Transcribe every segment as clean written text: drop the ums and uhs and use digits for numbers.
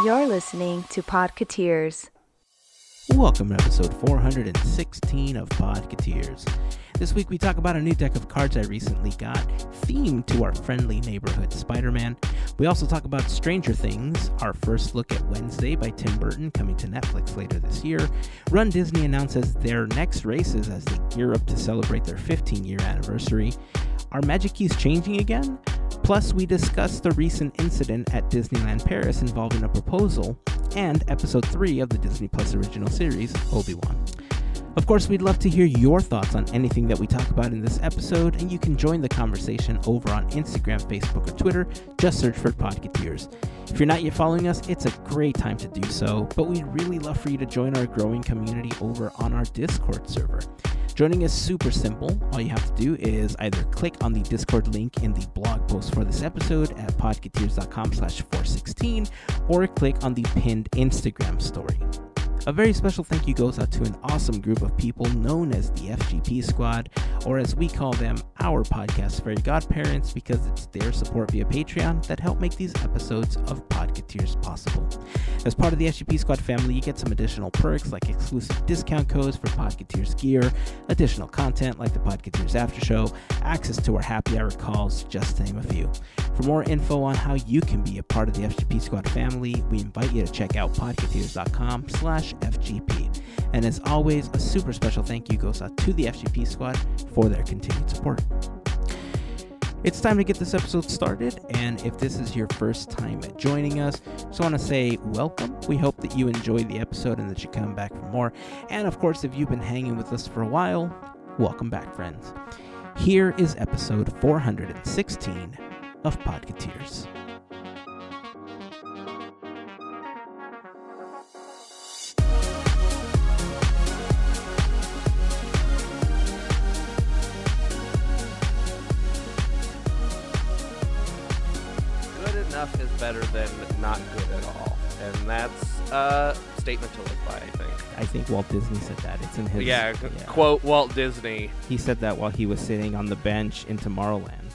You're listening to Podketeers. Welcome to episode 416 of Podketeers. This week we talk about a new deck of cards I recently got, themed to our friendly neighborhood Spider-Man. We also talk about Stranger Things, our first look at Wednesday by Tim Burton coming to Netflix later this year. runDisney announces their next races as they gear up to celebrate their 15-year anniversary. Are Magic Keys changing again? Plus, we discuss the recent incident at Disneyland Paris involving a proposal and episode 3 of the Disney Plus original series, Obi-Wan. Of course, we'd love to hear your thoughts on anything that we talk about in this episode, and you can join the conversation over on Instagram, Facebook, or Twitter. Just search for Podketeers. If you're not yet following us, it's a great time to do so, but we'd really love for you to join our growing community over on our Discord server. Joining is super simple. All you have to do is either click on the Discord link in the blog post for this episode at podketeers.com/416 or click on the pinned Instagram story. A very special thank you goes out to an awesome group of people known as the FGP Squad, or as we call them, our podcast Fairy Godparents, because it's their support via Patreon that help make these episodes of Podketeers possible. As part of the FGP Squad family, you get some additional perks like exclusive discount codes for Podketeers gear, additional content like the Podketeers After Show, access to our happy hour calls, just to name a few. For more info on how you can be a part of the FGP Squad family, we invite you to check out podketeers.com/FGP. And as always, a super special thank you goes out to the FGP Squad for their continued support. It's time to get this episode started, and if this is your first time joining us, just want to say welcome. We hope that you enjoy the episode and that you come back for more. And of course, if you've been hanging with us for a while, welcome back, friends. Here is episode 416 of Podketeers. Enough is better than not good at all, and that's a statement to live by, I think Walt Disney said that. It's in his... Yeah, quote Walt Disney. He said that while he was sitting on the bench in Tomorrowland.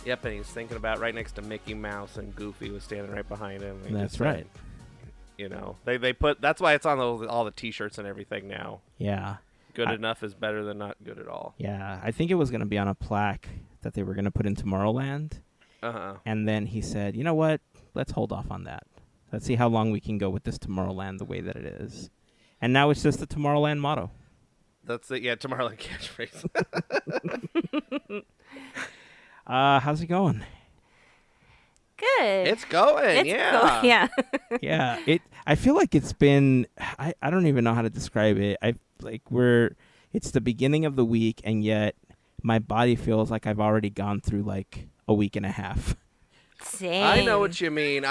Yep, and he's thinking about right next to Mickey Mouse, and Goofy was standing right behind him. That's right. You know, they put... That's why it's on all the T-shirts and everything now. Yeah. Good enough is better than not good at all. Yeah, I think it was going to be on a plaque that they were going to put in Tomorrowland. Uh-huh. And then he said, you know what? Let's hold off on that. Let's see how long we can go with this Tomorrowland the way that it is. And now it's just the Tomorrowland motto. That's it. Yeah, Tomorrowland catchphrase. How's it going? Good. It's going, yeah. Yeah. I feel like it's been, I don't even know how to describe it. It's the beginning of the week, and yet my body feels like I've already gone through like a week and a half. Same. I know what you mean.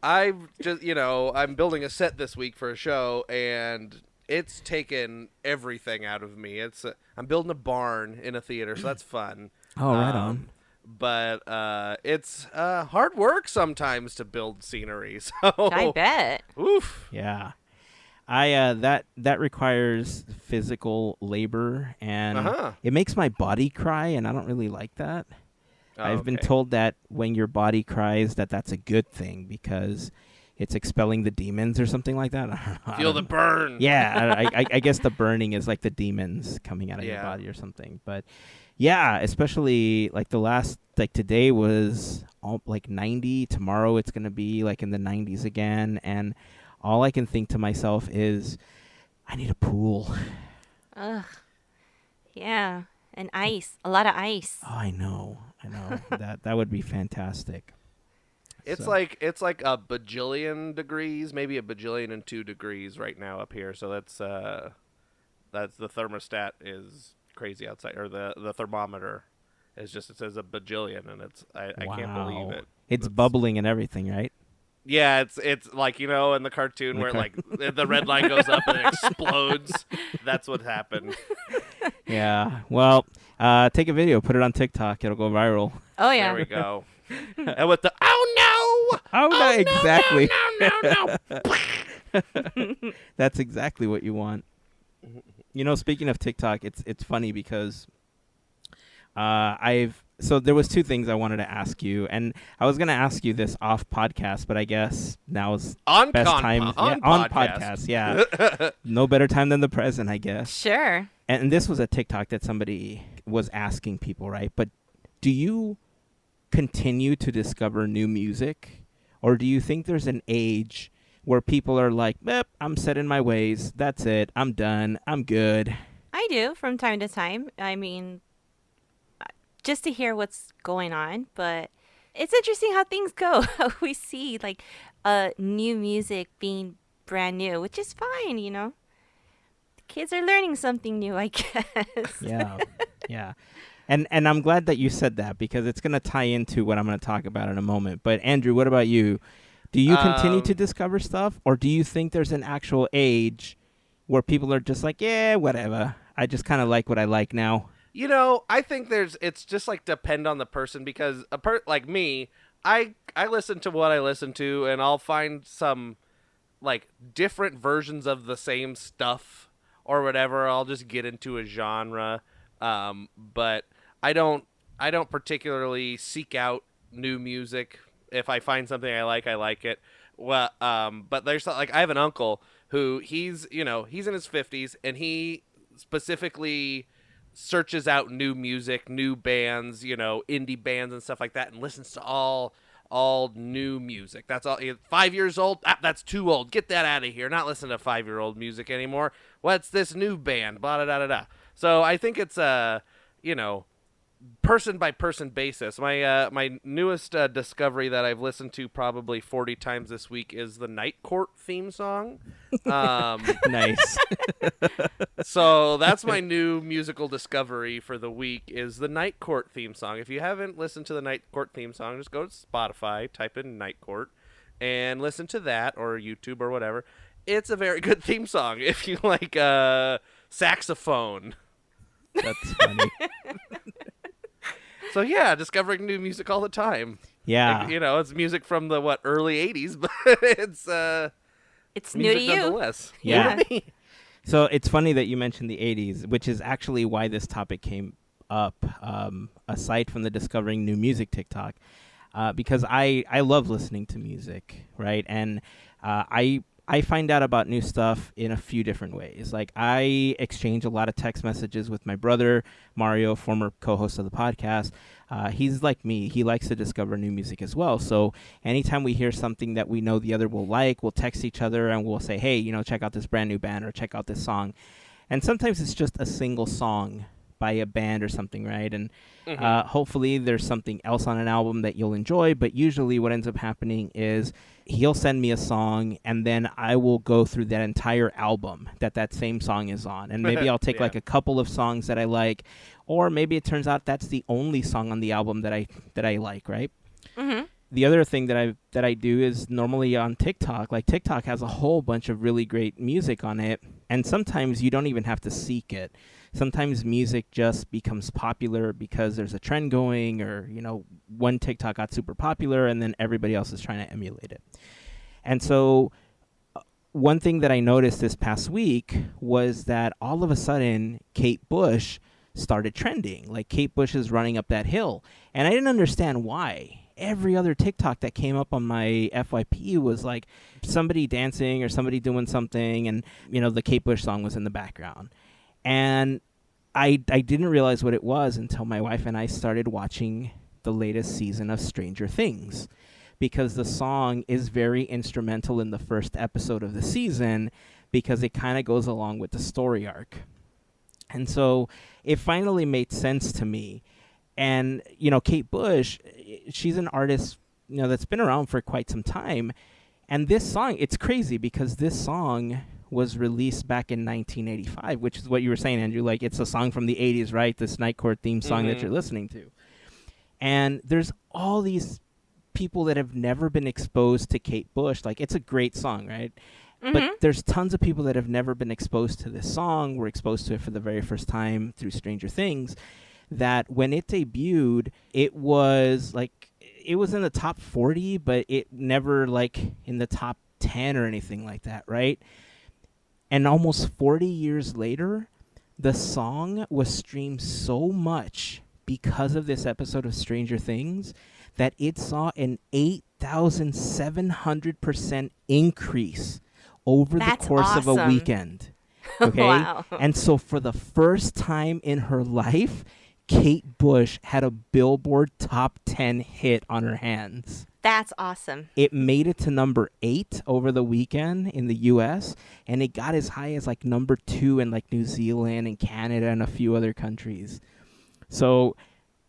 I've just, I'm building a set this week for a show, and it's taken everything out of me. I'm building a barn in a theater, so that's fun. Oh, right on. But it's hard work sometimes to build scenery. So I bet. Oof. Yeah. That requires physical labor, and it makes my body cry, and I don't really like that. I've been told that when your body cries, that's a good thing because it's expelling the demons or something like that. I don't know. Feel the burn. Yeah, I guess the burning is like the demons coming out of your body or something. But yeah, especially like today was like 90. Tomorrow it's going to be like in the 90s again, and all I can think to myself is, I need a pool. Ugh. Yeah. And ice. A lot of ice. Oh, I know. that would be fantastic. It's like a bajillion degrees, maybe a bajillion and 2 degrees right now up here. So that's the thermostat is crazy outside, or the thermometer is just, it says a bajillion, and I can't believe it. It's bubbling and everything, right? Yeah, it's like, in the cartoon where like the red line goes up and it explodes. That's what happened. Yeah. Well, take a video, put it on TikTok. It'll go viral. Oh, yeah. There we go. And with the, oh, no, exactly. No. That's exactly what you want. Speaking of TikTok, it's funny because I've So there was two things I wanted to ask you, and I was going to ask you this off podcast, but I guess now is On best time on on podcast. podcast. Yeah, no better time than the present, I guess. Sure. And this was a TikTok that somebody was asking people, right? But do you continue to discover new music, or do you think there's an age where people are like, I'm set in my ways, that's it, I'm done, I'm good? I do from time to time. I mean, just to hear what's going on, but it's interesting how things go. How we see like new music being brand new, which is fine, you know. The kids are learning something new, I guess. Yeah, yeah. And I'm glad that you said that, because it's going to tie into what I'm going to talk about in a moment. But Andrew, what about you? Do you continue to discover stuff, or do you think there's an actual age where people are just like, yeah, whatever, I just kind of like what I like now? You know, I think it's just like depend on the person, because like me, I listen to what I listen to, and I'll find some like different versions of the same stuff or whatever. I'll just get into a genre, but I don't particularly seek out new music. If I find something I like it. Well, but there's like, I have an uncle who he's in his 50s, and he specifically searches out new music, new bands, indie bands and stuff like that, and listens to all new music. That's all. 5 years old, that's too old. Get that out of here. Not listening to 5-year-old music anymore. What's this new band? Blah, da, da, da, da. So I think it's person by person basis. My newest discovery that I've listened to probably 40 times this week is the Night Court theme song. Nice. So that's my new musical discovery for the week, is the Night Court theme song. If you haven't listened to the Night Court theme song, just go to Spotify, type in Night Court, and listen to that, or YouTube or whatever. It's a very good theme song if you like saxophone. That's funny. So yeah, discovering new music all the time. Yeah. Like, it's music from the early 80s, but it's new to you. Nonetheless. Yeah. New to me. So it's funny that you mentioned the 80s, which is actually why this topic came up, aside from the discovering new music TikTok, because I love listening to music, right? And I find out about new stuff in a few different ways. Like, I exchange a lot of text messages with my brother, Mario, former co-host of the podcast. He's like me. He likes to discover new music as well. So anytime we hear something that we know the other will like, we'll text each other and we'll say, hey, check out this brand new band, or check out this song. And sometimes it's just a single song by a band or something, right? And hopefully there's something else on an album that you'll enjoy. But usually what ends up happening is he'll send me a song, and then I will go through that entire album that same song is on. And maybe I'll take like a couple of songs that I like, or maybe it turns out that's the only song on the album that I like, right? Mm-hmm. The other thing that I do is normally on TikTok. Like, TikTok has a whole bunch of really great music on it, and sometimes you don't even have to seek it. Sometimes music just becomes popular because there's a trend going, or, one TikTok got super popular and then everybody else is trying to emulate it. And so one thing that I noticed this past week was that all of a sudden Kate Bush started trending. Like, Kate Bush is running up that hill. And I didn't understand why. Every other TikTok that came up on my FYP was like somebody dancing or somebody doing something, and, the Kate Bush song was in the background. And I didn't realize what it was until my wife and I started watching the latest season of Stranger Things, because the song is very instrumental in the first episode of the season, because it kind of goes along with the story arc. And so it finally made sense to me. And, Kate Bush, she's an artist, that's been around for quite some time. And this song, it's crazy because this song was released back in 1985, which is what you were saying, Andrew. Like, it's a song from the 80s, right? This Night Court theme song that you're listening to. And there's all these people that have never been exposed to Kate Bush. Like, it's a great song, right? Mm-hmm. But there's tons of people that have never been exposed to this song, were exposed to it for the very first time through Stranger Things, that when it debuted, it was in the top 40, but it never like in the top 10 or anything like that, right? And almost 40 years later, the song was streamed so much because of this episode of Stranger Things that it saw an 8,700% increase over the That's course of a awesome. weekend. Okay? Wow. And so for the first time in her life, Kate Bush had a Billboard Top 10 hit on her hands. That's awesome. It made it to number 8 over the weekend in the U.S., and it got as high as like number 2 in like New Zealand and Canada and a few other countries. So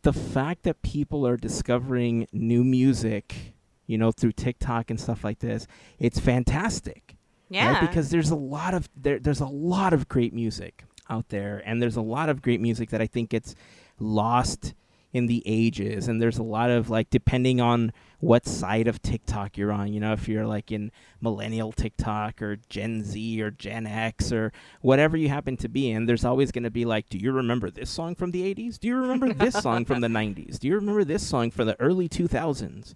the fact that people are discovering new music, you know, through TikTok and stuff like this, it's fantastic. Yeah. Right? Because there's a lot of great music out there, and there's a lot of great music that I think gets lost in the ages, and there's a lot of, like, depending on what side of TikTok you're on, you know, if you're like in millennial TikTok or Gen Z or Gen X or whatever you happen to be in, there's always going to be like, do you remember this song from the 80s? Do you remember this song from the 90s? Do you remember this song from the early 2000s?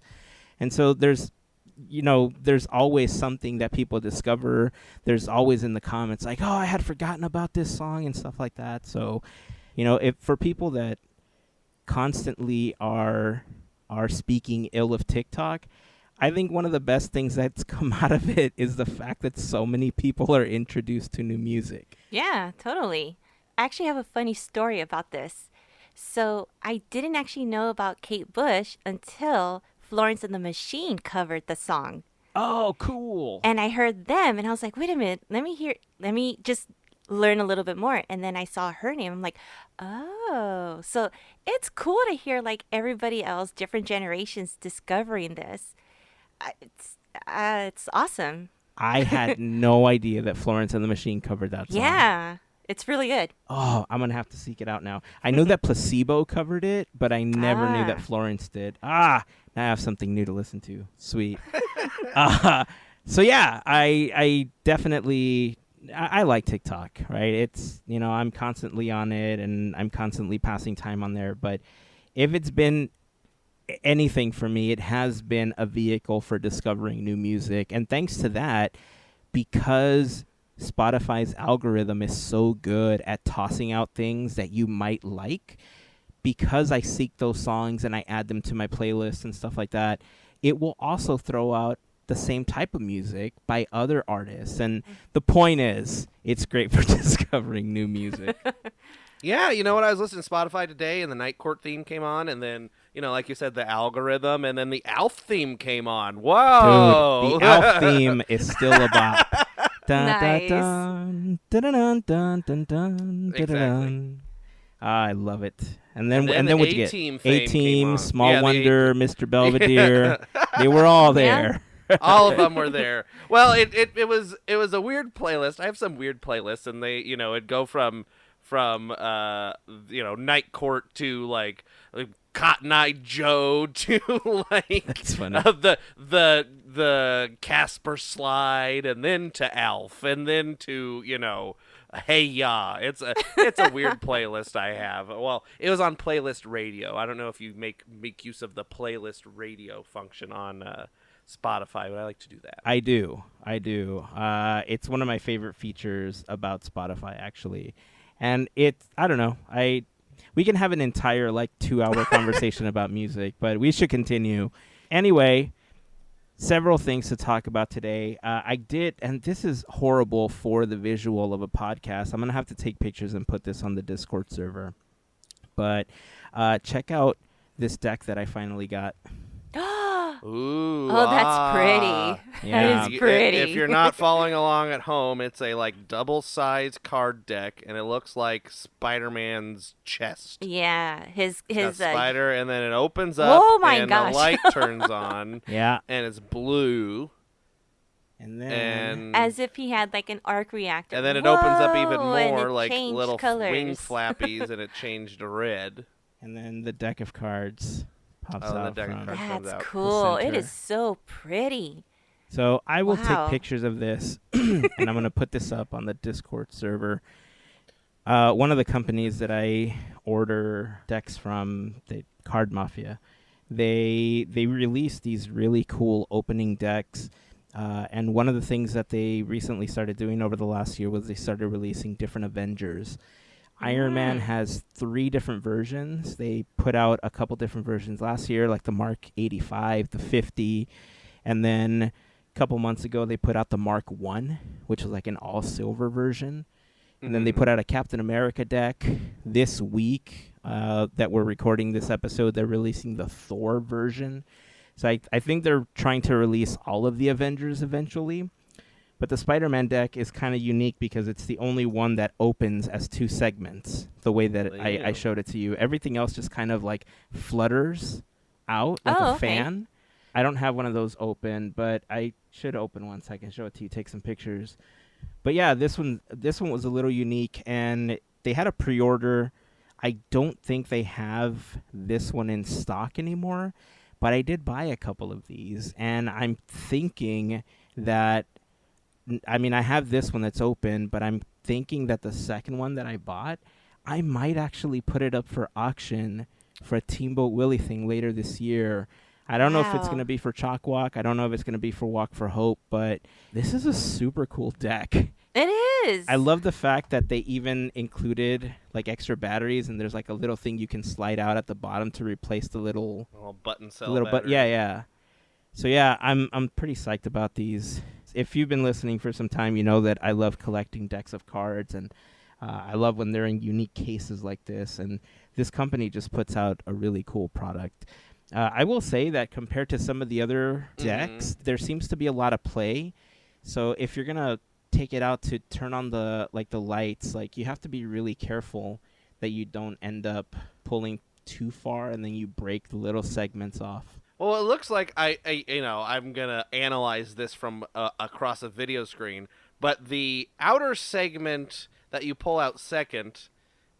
And so there's always something that people discover. There's always in the comments like, oh, I had forgotten about this song and stuff like that. So, you know, if for people that constantly are speaking ill of TikTok, I think one of the best things that's come out of it is the fact that so many people are introduced to new music. Yeah, totally. I actually have a funny story about this. So I didn't actually know about Kate Bush until Florence and the Machine covered the song. Oh, cool. And I heard them and I was like, wait a minute, let me just learn a little bit more. And then I saw her name. I'm like, oh, so it's cool to hear like everybody else, different generations discovering this. It's awesome. I had no idea that Florence and the Machine covered that song. Yeah, it's really good. Oh, I'm going to have to seek it out now. I know that Placebo covered it, but I never knew that Florence did. Now I have something new to listen to. Sweet. So yeah, I definitely... I like TikTok, right? It's, you know, I'm constantly on it and I'm constantly passing time on there. But if it's been anything for me, it has been a vehicle for discovering new music. And thanks to that, because Spotify's algorithm is so good at tossing out things that you might like, because I seek those songs and I add them to my playlist and stuff like that, it will also throw out the same type of music by other artists. And the point is, it's great for discovering new music. Yeah, you know what? I was listening to Spotify today, and the Night Court theme came on, and then, you know, like you said, the algorithm, and then the Alf theme came on. Whoa! Dude, the Alf theme is still a bop. Nice. Exactly. I love it. And then the what you get? A-Team fame came A-Team, on. Small Yeah, Wonder, Mr. Belvedere. They were all there. All of them were there. Well, it was a weird playlist. I have some weird playlists, and they, you know, it'd go from you know, Night Court to like Cotton Eye Joe to like That's funny. The Casper Slide, and then to Alf, and then to, you know, Hey Ya. It's a weird playlist I have. Well, it was on Playlist Radio. I don't know if you make use of the Playlist Radio function on Spotify, but I like to do that. I do. It's one of my favorite features about Spotify, actually. And I don't know. We can have an entire like 2-hour conversation about music, but we should continue. Anyway, several things to talk about today. I did, and this is horrible for the visual of a podcast. I'm going to have to take pictures and put this on the Discord server. But check out this deck that I finally got. Ooh, Oh, that's pretty. Yeah. That is pretty. If you're not following along at home, it's a like double-sized card deck, and it looks like Spider-Man's chest. Yeah, his Got spider, and then it opens up, Oh my and gosh. the light turns on. Yeah. And it's blue, And then and as if he had like an arc reactor. and then it opens up even Whoa, and more, it like changed little colors. wing flappies, and it changed to red. and then the deck of cards pops Oh, the out deck of from. cards. comes That's out. cool. It center. is so pretty. So I will Wow. take pictures of this, and I'm going to put this up on the Discord server. One of the companies that I order decks from, the Card Mafia, they release these really cool opening decks. And one of the things that they recently started doing over the last year was they started releasing different Avengers. Iron Man has 3 different versions. They put out a couple different versions last year, like the Mark 85, the 50, and then a couple months ago they put out the Mark 1, which was like an all-silver version. And then they put out a Captain America deck. This week that we're recording this episode, they're releasing the Thor version. So I think they're trying to release all of the Avengers eventually. But the Spider-Man deck is kind of unique because it's the only one that opens as 2 segments, the way that I showed it to you. Everything else just kind of like flutters out like a fan. I don't have one of those open, but I should open one so I can show it to you, take some pictures. But yeah, this one was a little unique, and they had a pre-order. I don't think they have this one in stock anymore, but I did buy a couple of these, and I'm thinking that I mean, I have this one that's open, but I'm thinking that the second one that I bought, I might actually put it up for auction for a Teamboat Willie thing later this year. I don't know if it's going to be for Chalk Walk. I don't know if it's going to be for Walk for Hope, but this is a super cool deck. It is. I love the fact that they even included like extra batteries, and there's like a little thing you can slide out at the bottom to replace the little button cell battery. Yeah. So yeah, I'm pretty psyched about these. If you've been listening for some time, you know that I love collecting decks of cards, and I love when they're in unique cases like this. And this company just puts out a really cool product. I will say that compared to some of the other decks, there seems to be a lot of play. So if you're gonna take it out to turn on the lights, like you have to be really careful that you don't end up pulling too far and then you break the little segments off. Well, it looks like I'm gonna analyze this from across a video screen, but the outer segment that you pull out second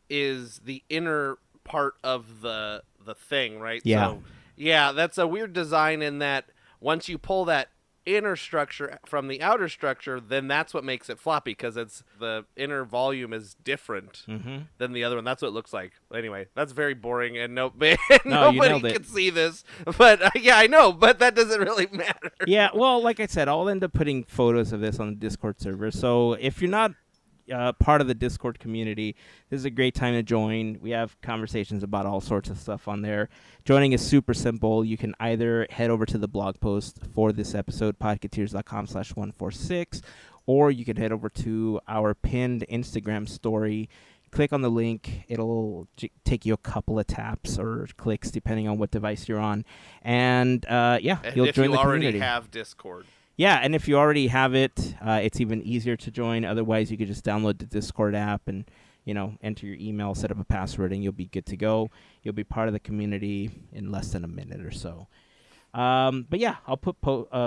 is the inner part of the thing, right? Yeah. So, yeah, that's a weird design in that once you pull that inner structure from the outer structure, then that's what makes it floppy, because it's the inner volume is different than the other one. That's what it looks like. Anyway, that's very boring, and nobody can see this. But yeah, I know, but that doesn't really matter. Yeah, well, like I said, I'll end up putting photos of this on the Discord server. So if you're not part of the Discord community, this is a great time to join. We have conversations about all sorts of stuff on there. Joining is super simple. You can either head over to the blog post for this episode, podketeers.com/146, or you can head over to our pinned Instagram story. Click on the link. It'll take you a couple of taps or clicks depending on what device you're on. And you'll join the community. If you already have Discord. Yeah, and if you already have it, it's even easier to join. Otherwise, you could just download the Discord app and, enter your email, set up a password, and you'll be good to go. You'll be part of the community in less than a minute or so. But yeah, I'll put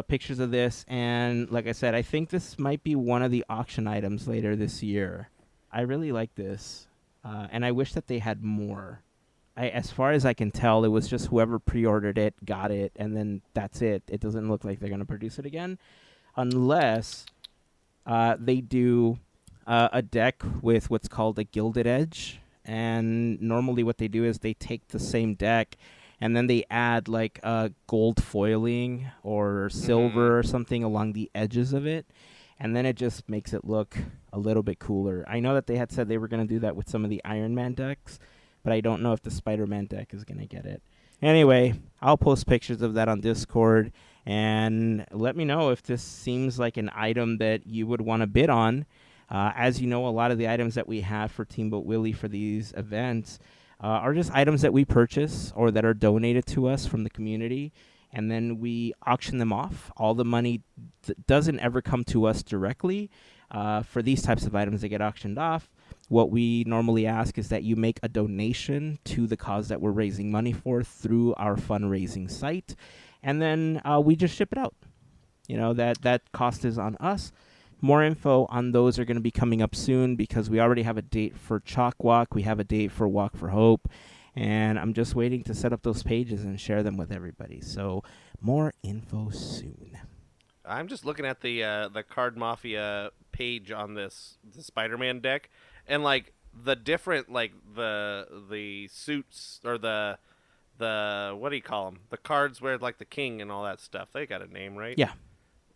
pictures of this, and like I said, I think this might be one of the auction items later this year. I really like this, and I wish that they had more. As far as I can tell, it was just whoever pre-ordered it got it, and then that's it. It doesn't look like they're going to produce it again, unless they do a deck with what's called a Gilded Edge. And normally what they do is they take the same deck, and then they add like gold foiling or silver or something along the edges of it, and then it just makes it look a little bit cooler. I know that they had said they were going to do that with some of the Iron Man decks, but I don't know if the Spider-Man deck is going to get it. Anyway, I'll post pictures of that on Discord, and let me know if this seems like an item that you would want to bid on. As you know, a lot of the items that we have for Teamboat Willie for these events are just items that we purchase or that are donated to us from the community, and then we auction them off. All the money doesn't ever come to us directly. For these types of items that get auctioned off, what we normally ask is that you make a donation to the cause that we're raising money for through our fundraising site, and then we just ship it out. That cost is on us. More info on those are going to be coming up soon, because we already have a date for Chalk Walk. We have a date for Walk for Hope, and I'm just waiting to set up those pages and share them with everybody. So more info soon. I'm just looking at the Card Mafia page on the Spider-Man deck, and like the different the suits or the what do you call them? The cards where like the king and all that stuff. They got a name, right? Yeah.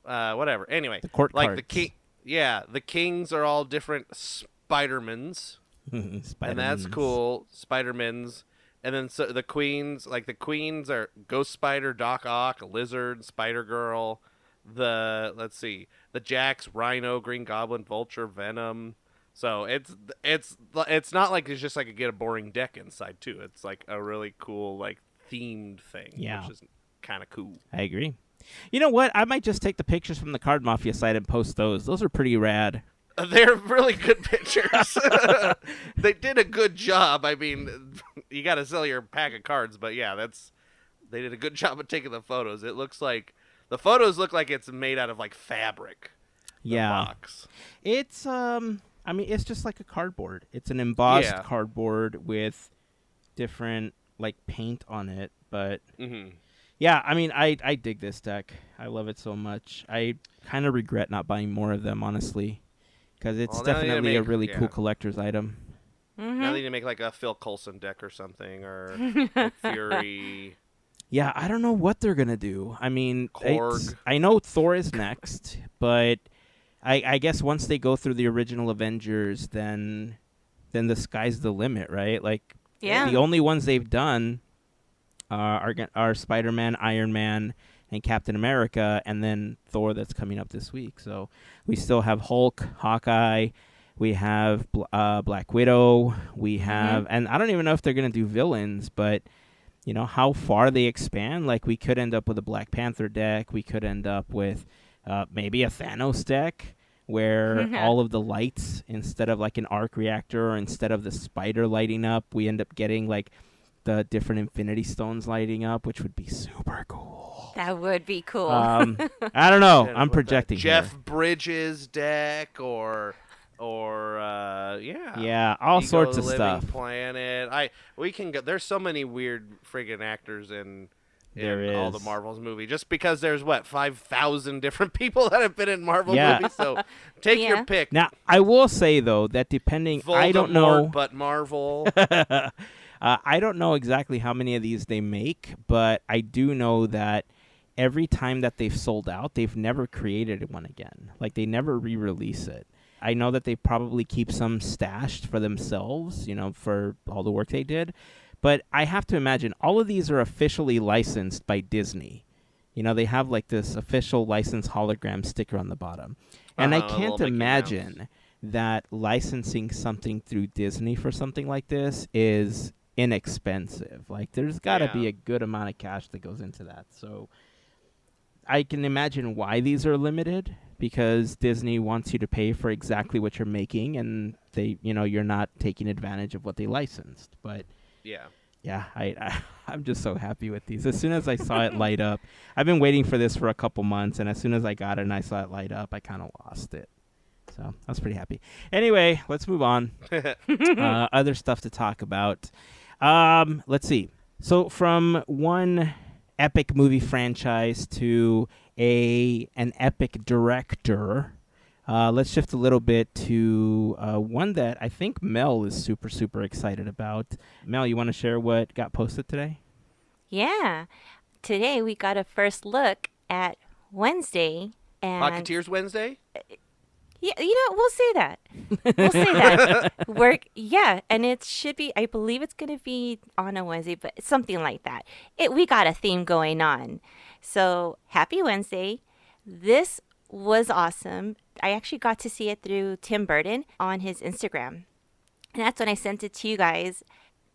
Whatever. Anyway, the court like cards. the king. Yeah, the kings are all different Spider-Mans. and that's Spider-Mans. cool. Spider-Mans. And then so the queens, like the queens are Ghost Spider, Doc Ock, Lizard, Spider-Girl. Let's see, the Jax, Rhino, Green Goblin, Vulture, Venom. So it's not like it's just like get a boring deck inside too. It's like a really cool like themed thing, which is kind of cool. I agree. You know what? I might just take the pictures from the Card Mafia site and post those. Those are pretty rad. They're really good pictures. They did a good job. I mean, you got to sell your pack of cards, but yeah, they did a good job of taking the photos. It looks like the photos look like it's made out of like fabric. Yeah. Box. It's I mean, it's just like a cardboard. It's an embossed cardboard with different like paint on it, but yeah, I mean, I dig this deck. I love it so much. I kind of regret not buying more of them, honestly. Because it's definitely a really cool collector's item. Now they need to make like a Phil Coulson deck or something, or like Fury. Yeah, I don't know what they're going to do. I mean, Korg. I know Thor is next, but I guess once they go through the original Avengers, then the sky's the limit, right? Like, the only ones they've done are Spider-Man, Iron Man, and Captain America, and then Thor that's coming up this week. So we still have Hulk, Hawkeye, we have Black Widow, we have, and I don't even know if they're going to do villains, but you know, how far they expand, like we could end up with a Black Panther deck, we could end up with maybe a Thanos deck, where all of the lights, instead of like an arc reactor, or instead of the spider lighting up, we end up getting like the different Infinity Stones lighting up, which would be super cool. That would be cool. I don't know. I'm projecting Jeff here. Bridges deck, or all Ego sorts of Living stuff. Planet. We can go. There's so many weird friggin' actors in all the Marvels movie. Just because there's 5,000 different people that have been in Marvel movies. So take your pick. Now I will say though that depending, Voldemort, I don't know, but Marvel. I don't know exactly how many of these they make, but I do know that every time that they've sold out, they've never created one again. Like, they never re-release it. I know that they probably keep some stashed for themselves, you know, for all the work they did. But I have to imagine all of these are officially licensed by Disney. You know, they have like this official license hologram sticker on the bottom. And I can't imagine that licensing something through Disney for something like this is inexpensive. Like, there's got to be a good amount of cash that goes into that. So I can imagine why these are limited, because Disney wants you to pay for exactly what you're making, and they, you know, you're not taking advantage of what they licensed. But I'm just so happy with these. As soon as I saw it light up, I've been waiting for this for a couple months, and as soon as I got it and I saw it light up, I kind of lost it. So I was pretty happy. Anyway, let's move on. Other stuff to talk about. Let's see. So from one epic movie franchise to an epic director, let's shift a little bit to one that I think Mel is super, super excited about. Mel, you want to share what got posted today? Yeah. Today we got a first look at Wednesday. And Podketeers Wednesday? Yeah, you know, we'll say that. We'll say that. And it should be, I believe it's going to be on a Wednesday, but something like that. We got a theme going on. So, happy Wednesday. This was awesome. I actually got to see it through Tim Burton on his Instagram. And that's when I sent it to you guys,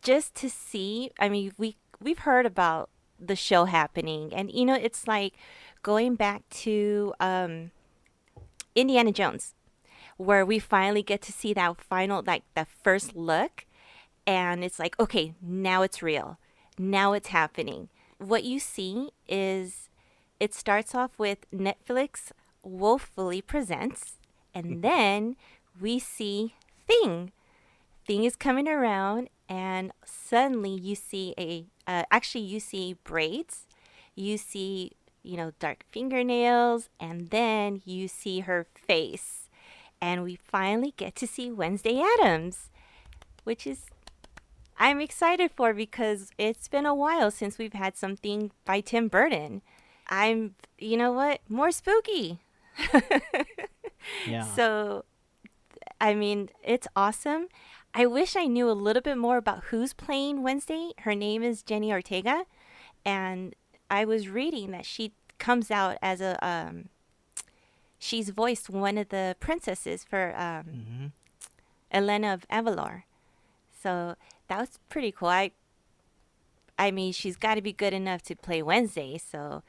just to see. I mean, we've heard about the show happening. And, you know, it's like going back to Indiana Jones, where we finally get to see that final, like that first look, and it's like, okay, now it's real. Now it's happening. What you see is, it starts off with Netflix woefully presents, and then we see Thing. Thing is coming around, and suddenly you see you see braids, you see, you know, dark fingernails, and then you see her face. And we finally get to see Wednesday Addams, which is, I'm excited for, because it's been a while since we've had something by Tim Burton. You know what, more spooky. Yeah. So, I mean, it's awesome. I wish I knew a little bit more about who's playing Wednesday. Her name is Jenny Ortega, and I was reading that she comes out as she's voiced one of the princesses for Mm-hmm. Elena of Avalor. So that was pretty cool. I mean, she's got to be good enough to play Wednesday. So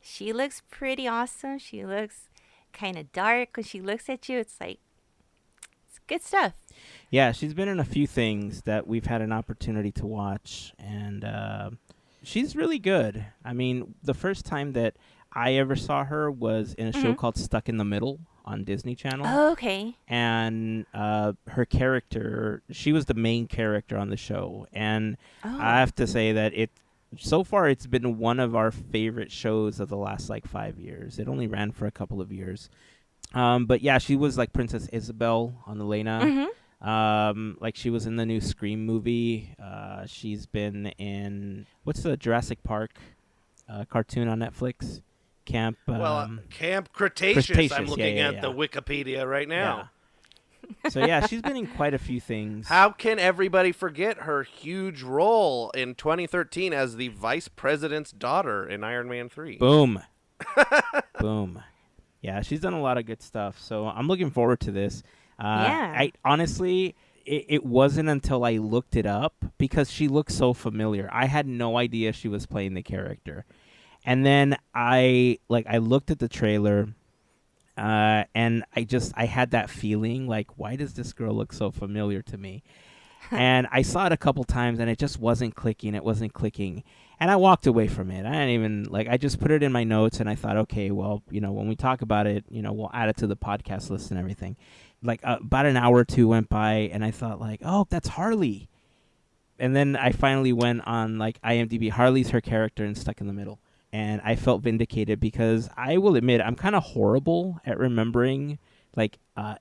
she looks pretty awesome. She looks kind of dark when she looks at you. It's like, it's good stuff. Yeah, she's been in a few things that we've had an opportunity to watch, and she's really good. I mean, the first time that I ever saw her was in a show called Stuck in the Middle on Disney Channel. Oh, okay. And her character, she was the main character on the show. And I have to say that so far it's been one of our favorite shows of the last 5 years. It only ran for a couple of years. But yeah, she was like Princess Isabel on Elena. She was in the new Scream movie. She's been in, what's the Jurassic Park cartoon on Netflix? Camp Cretaceous. I'm looking at the Wikipedia right now. Yeah. So yeah, she's been in quite a few things. How can everybody forget her huge role in 2013 as the vice president's daughter in Iron Man 3? Boom. Boom. Yeah, she's done a lot of good stuff. So I'm looking forward to this. I honestly, it wasn't until I looked it up because she looked so familiar. I had no idea she was playing the character. And then I looked at the trailer, and I had that feeling why does this girl look so familiar to me? And I saw it a couple times, and it just wasn't clicking. It wasn't clicking, and I walked away from it. I didn't even I just put it in my notes, and I thought, okay, well, when we talk about it, we'll add it to the podcast list and everything. About an hour or two went by, and I thought oh, that's Harley. And then I finally went on IMDb. Harley's her character in Stuck in the Middle. And I felt vindicated because I will admit I'm kind of horrible at remembering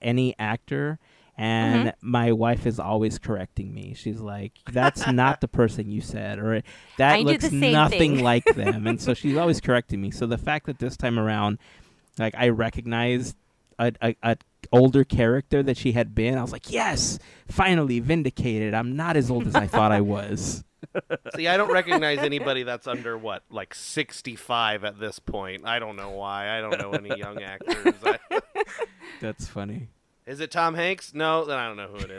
any actor, and my wife is always correcting me. She's like, "That's not the person you said," or "That looks nothing like them," and so she's always correcting me. So the fact that this time around, I recognized a older character that she had been, I was like, "Yes, finally vindicated. I'm not as old as I thought I was." See, I don't recognize anybody that's under 65 at this point. I don't know why. I don't know any young actors. That's funny. Is it Tom Hanks? No, then I don't know who it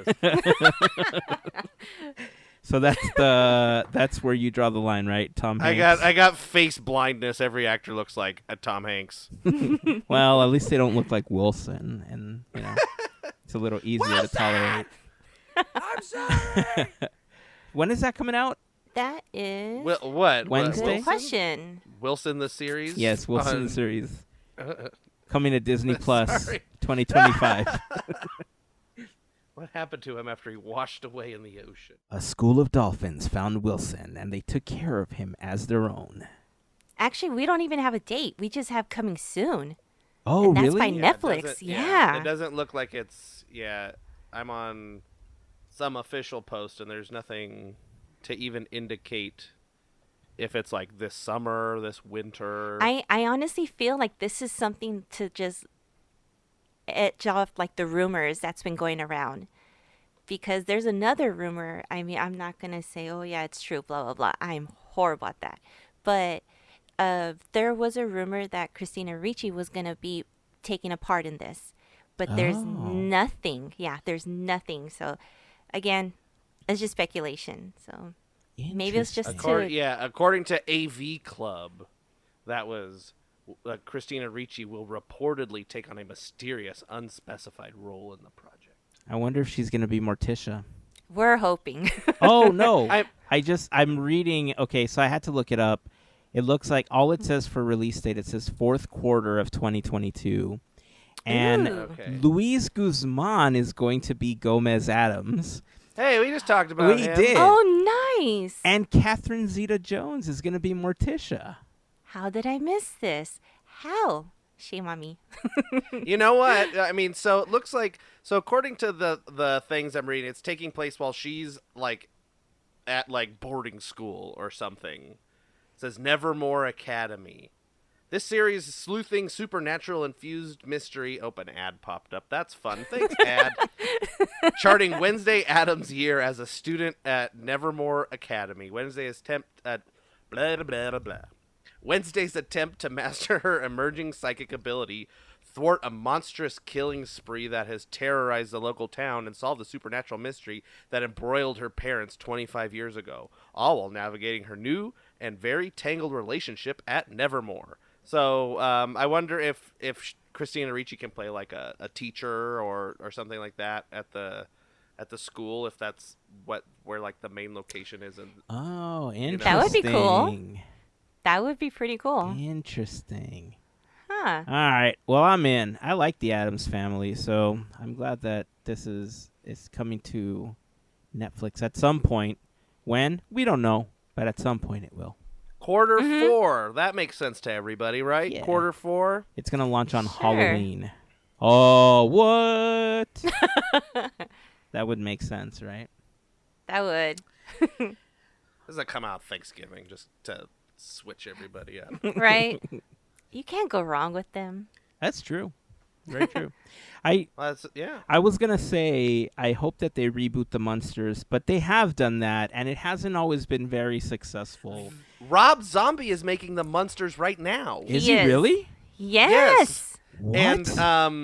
is. So that's where you draw the line, right? Tom Hanks. I got face blindness. Every actor looks like a Tom Hanks. Well, at least they don't look like Wilson, and it's a little easier to tolerate. I'm sorry. When is that coming out? That is what? Wednesday? Good question. Wilson the series? Yes, Wilson the series. Coming to Disney Plus 2025. What happened to him after he washed away in the ocean? A school of dolphins found Wilson, and they took care of him as their own. Actually, we don't even have a date. We just have coming soon. Oh, and that's really? by Netflix. Yeah. It doesn't look like it's... Yeah, I'm on some official post, and there's nothing to even indicate if it's this summer, this winter. I honestly feel like this is something to just edge off the rumors that's been going around. Because there's another rumor. I mean, I'm not going to say, oh, yeah, it's true, blah, blah, blah. I'm horrible at that. But there was a rumor that Christina Ricci was going to be taking a part in this. But there's nothing. Yeah, there's nothing. So, again, it's just speculation. So maybe it's just according to AV Club, that was Christina Ricci will reportedly take on a mysterious, unspecified role in the project. I wonder if she's going to be Morticia. We're hoping. Oh, no. I'm reading. Okay, so I had to look it up. It looks like all it says for release date, it says fourth quarter of 2022. And Luis Guzman is going to be Gomez Adams. Hey, we just talked about him. We did. Oh, nice. And Catherine Zeta-Jones is going to be Morticia. How did I miss this? How? Shame on me. You know what? I mean, so it looks like... So according to the things I'm reading, it's taking place while she's, at, boarding school or something. It says Nevermore Academy. This series is sleuthing supernatural-infused mystery. Open ad popped up. That's fun. Thanks, ad. Charting Wednesday Addams' year as a student at Nevermore Academy. Wednesday's attempt to master her emerging psychic ability, thwart a monstrous killing spree that has terrorized the local town, and solve the supernatural mystery that embroiled her parents 25 years ago, all while navigating her new and very tangled relationship at Nevermore. So I wonder if Christina Ricci can play like a teacher or something like that at the school, if that's where like the main location is. Oh, interesting. That would be cool. That would be pretty cool. Interesting. Huh. All right. Well, I'm in. I like the Addams Family, so I'm glad that this is coming to Netflix at some point. When? We don't know, but at some point it will. Quarter 4. That makes sense to everybody, right? Yeah. Quarter 4. It's going to launch on Halloween. Oh, what? That would make sense, right? That would. Does that come out Thanksgiving just to switch everybody up? Right? You can't go wrong with them. That's true. Very true. Yeah. I was going to say, I hope that they reboot the Munsters, but they have done that, and it hasn't always been very successful. Rob Zombie is making the Munsters right now. Is he really? Yes. What? And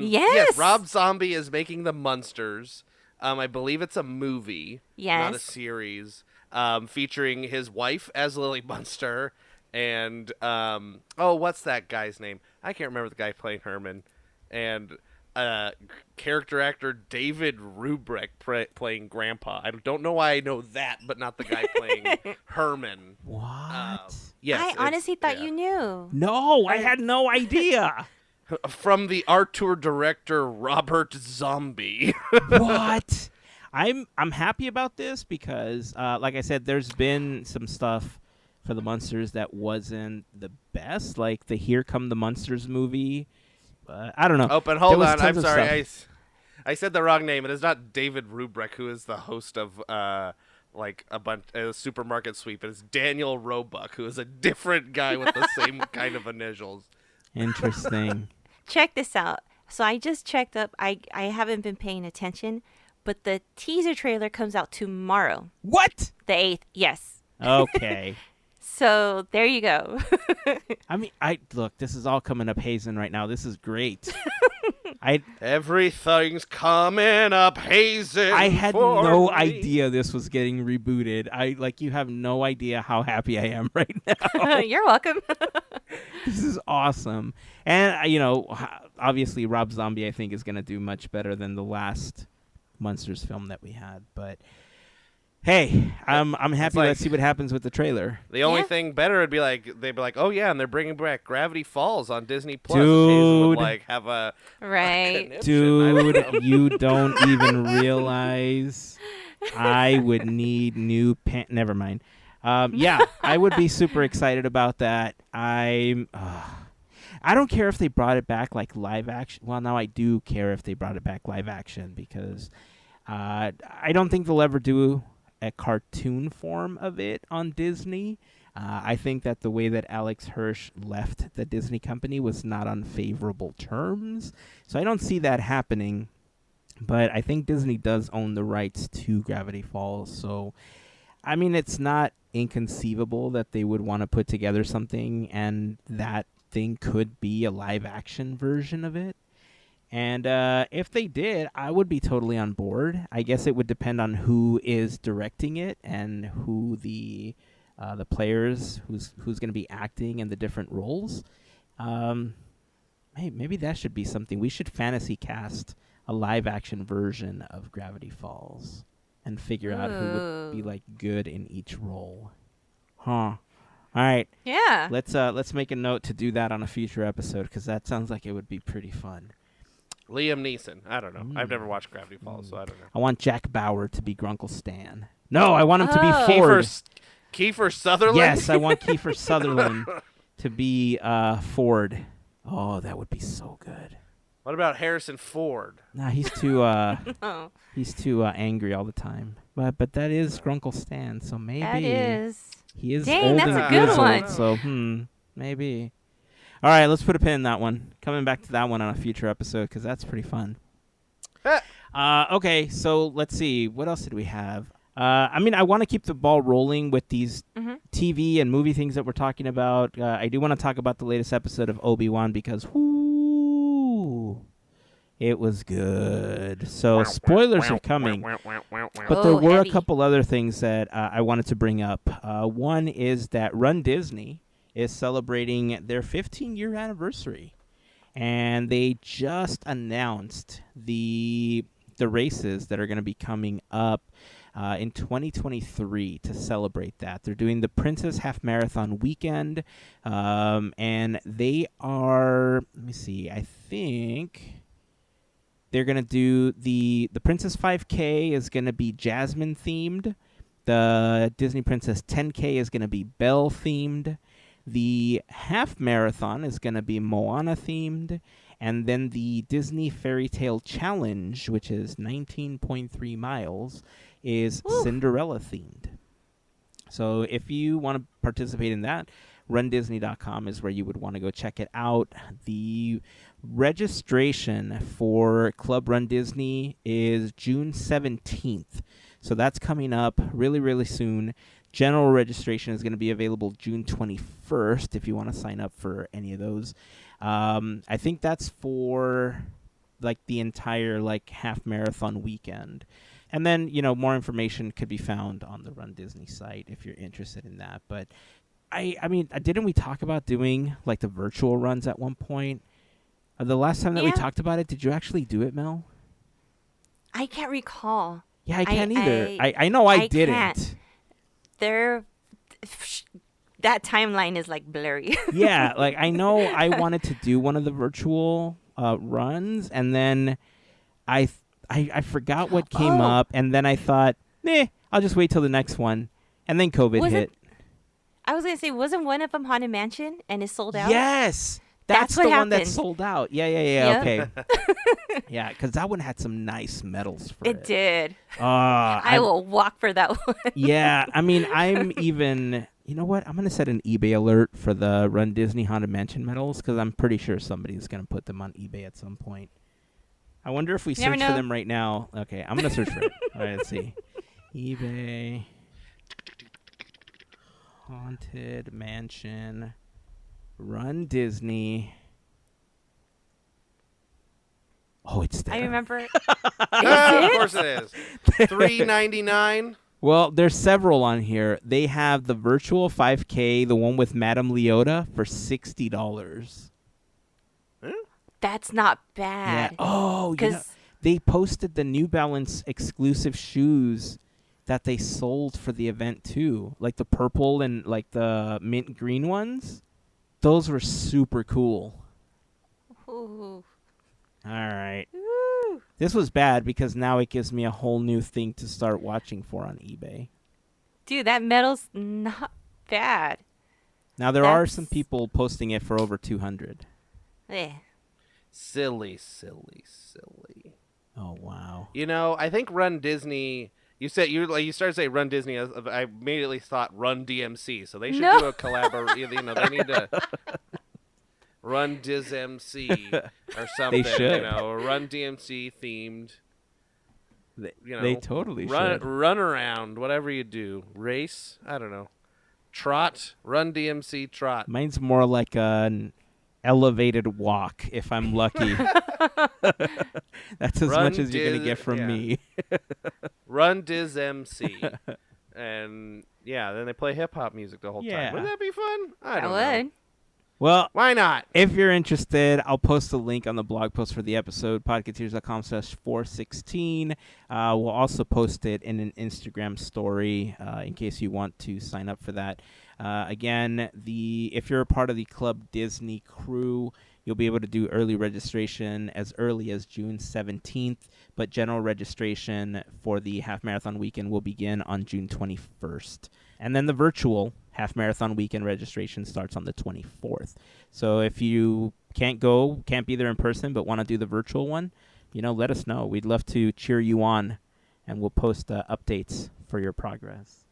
Yes. yes, Rob Zombie is making the Munsters. I believe it's a movie, not a Yes. series, featuring his wife as Lily Munster, and what's that guy's name? I can't remember the guy playing Herman, and character actor David Rubrick playing Grandpa. I don't know why I know that, but not the guy playing Herman. What? Yes, I honestly thought you knew. No, I had no idea. From the art tour director Robert Zombie. What? I'm happy about this because, like I said, there's been some stuff for the Munsters that wasn't the best, like the Here Come the Munsters movie. I don't know. Oh, but hold on. I'm tons of sorry. stuff. I said the wrong name. It is not David Rubrick, who is the host of like a supermarket sweep. It is Daniel Roebuck, who is a different guy with the same kind of initials. Interesting. Check this out. So I just checked up. I haven't been paying attention, but the teaser trailer comes out tomorrow. What? The 8th. Yes. Okay. So there you go. I mean, look, this is all coming up Heyzen right now. This is great. Everything's coming up Heyzen. I had for no me. idea this was getting rebooted. You have no idea how happy I am right now. You're welcome. This is awesome. And, obviously Rob Zombie, I think, is going to do much better than the last Munsters film that we had. But, hey, I'm happy. Let's see what happens with the trailer. The only thing better would be they'd be like, oh yeah, and they're bringing back Gravity Falls on Disney Plus. Dude. Would, have a Right. Dude, you don't even realize I would need new pants. Never mind. Yeah, I would be super excited about that. I don't care if they brought it back like live action. Well, now I do care if they brought it back live action because I don't think they'll ever do a cartoon form of it on Disney. I think that the way that Alex Hirsch left the Disney company was not on favorable terms. So I don't see that happening. But I think Disney does own the rights to Gravity Falls. So, I mean, it's not inconceivable that they would want to put together something and that thing could be a live action version of it. And if they did, I would be totally on board. I guess it would depend on who is directing it and who the players, who's going to be acting in the different roles. Hey, maybe that should be something. We should fantasy cast a live action version of Gravity Falls and figure out who would be good in each role. Huh. All right. Yeah. Let's make a note to do that on a future episode because that sounds like it would be pretty fun. Liam Neeson. I don't know. I've never watched Gravity Falls, so I don't know. I want Jack Bauer to be Grunkle Stan. No, I want him to be Ford. Kiefer Sutherland? Yes, I want Kiefer Sutherland to be Ford. Oh, that would be so good. What about Harrison Ford? Nah, he's too he's too angry all the time. But that is Grunkle Stan, so maybe That is. he is Dang, old that's and a good grizzled, one. So maybe. All right, let's put a pin in that one. Coming back to that one on a future episode because that's pretty fun. Okay, so let's see. What else did we have? I want to keep the ball rolling with these TV and movie things that we're talking about. I do want to talk about the latest episode of Obi-Wan because, it was good. So spoilers are coming. But there were a couple other things that I wanted to bring up. One is that runDisney is celebrating their 15-year anniversary. And they just announced the races that are going to be coming up in 2023 to celebrate that. They're doing the Princess Half Marathon weekend, and they are, let me see, I think they're going to do the Princess 5K is going to be Jasmine themed. The Disney Princess 10K is going to be Belle themed. The half marathon is going to be Moana themed. And then the Disney Fairy Tale Challenge, which is 19.3 miles, is Cinderella themed. So if you want to participate in that, runDisney.com is where you would want to go check it out. The registration for Club Run Disney is June 17th. So that's coming up really, really soon. General registration is going to be available June 21st if you want to sign up for any of those. I think that's for like the entire like half marathon weekend. And then, more information could be found on the Run Disney site if you're interested in that. But I mean, didn't we talk about doing like the virtual runs at one point? The last time that we talked about it, did you actually do it, Mel? I can't recall. Yeah, I can't either. I know I didn't. Can't. That timeline is like blurry. Yeah, like I know I wanted to do one of the virtual runs, and then I forgot what came up, and then I thought, I'll just wait till the next one, and then COVID hit. I was gonna say, wasn't one of them Haunted Mansion and it sold out? Yes, that's what the happened. one that sold out. Yeah, Yep. okay. Yeah, because that one had some nice medals for it. It did. I will walk for that one. Yeah, I mean, I'm even. You know what? I'm going to set an eBay alert for the Run Disney Haunted Mansion medals because I'm pretty sure somebody's going to put them on eBay at some point. I wonder if we search for them right now. Okay, I'm going to search for it. All right, let's see. eBay Haunted Mansion Run Disney. Oh, it's there. I remember. Is Of course it is. $3.99. Well, there's several on here. They have the virtual 5K, the one with Madame Leota, for $60. That's not bad. Yeah. Oh, they posted the New Balance exclusive shoes that they sold for the event too, like the purple and like the mint green ones. Those were super cool. Ooh. All right. This was bad because now it gives me a whole new thing to start watching for on eBay. Dude, that medal's not bad. Now there are some people posting it for over 200. Silly. Oh wow. I think Run Disney. You started to say Run Disney. I immediately thought Run DMC. So they should do a collaboration. They need to. Run DizMC or something. They should. Run DMC themed. They totally should. should. Run around, whatever you do. Race, I don't know. Trot, Run DMC trot. Mine's more like an elevated walk, if I'm lucky. That's as much as you're going to get from me. Run DizMC. And, then they play hip-hop music the whole time. Would that be fun? I don't know. Well, why not? If you're interested, I'll post a link on the blog post for the episode, podketeers.com/416. We'll also post it in an Instagram story in case you want to sign up for that. Again, if you're a part of the Club Disney crew, you'll be able to do early registration as early as June 17th, but general registration for the half marathon weekend will begin on June 21st. And then the virtual half marathon weekend registration starts on the 24th. So if you can't be there in person, but want to do the virtual one, let us know. We'd love to cheer you on, and we'll post updates for your progress.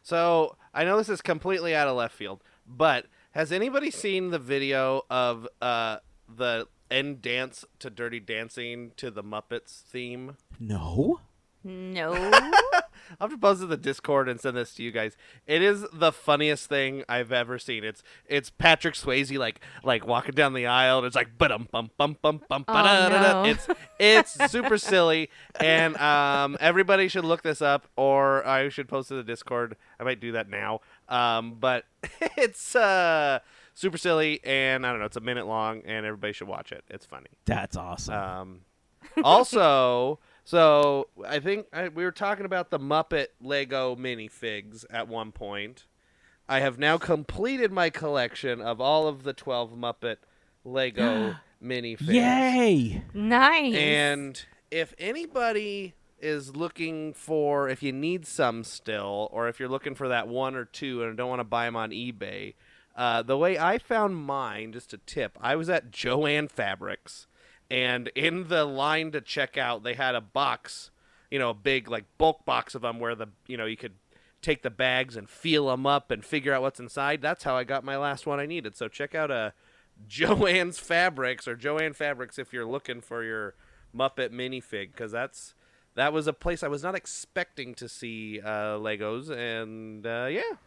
So I know this is completely out of left field, but Has anybody seen the video of the end dance to Dirty Dancing to the Muppets theme? No. No. I'll have to post it in the Discord and send this to you guys. It is the funniest thing I've ever seen. It's Patrick Swayze like walking down the aisle, and it's like bum bum bum bum bum. No. It's super silly, and everybody should look this up, or I should post it in the Discord. I might do that now. But it's super silly, and I don't know. It's a minute long, and everybody should watch it. It's funny. That's awesome. Also. So I think we were talking about the Muppet Lego minifigs at one point. I have now completed my collection of all of the 12 Muppet Lego minifigs. Yay! Nice. And if anybody is looking for, if you need some still, or if you're looking for that one or two and don't want to buy them on eBay, the way I found mine, just a tip, I was at Joann Fabrics. And in the line to check out, they had a box, a big like bulk box of them where you could take the bags and feel them up and figure out what's inside. That's how I got my last one I needed. So check out Joann's Fabrics or Joann Fabrics if you're looking for your Muppet minifig, because that was a place I was not expecting to see Legos, and yeah.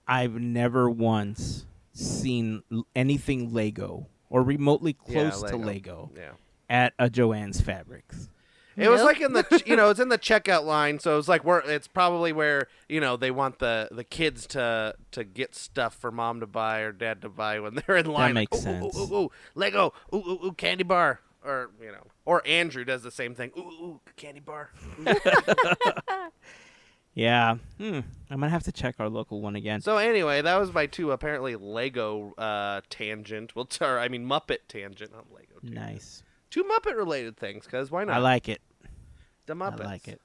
I've never once seen anything Lego or remotely close to Lego. Yeah. At a Joann's Fabrics. It was like in the, it's in the checkout line, so it's like it's probably where, they want the kids to get stuff for mom to buy or dad to buy when they're in line. That makes like, sense. Ooh, Lego, ooh, candy bar, or or Andrew does the same thing. Ooh, candy bar. Yeah. I'm gonna have to check our local one again. So anyway, that was my two apparently Lego tangent. Muppet tangent, not Lego. Tangent. Nice. Two Muppet-related things, because why not? I like it. The Muppets. I like it.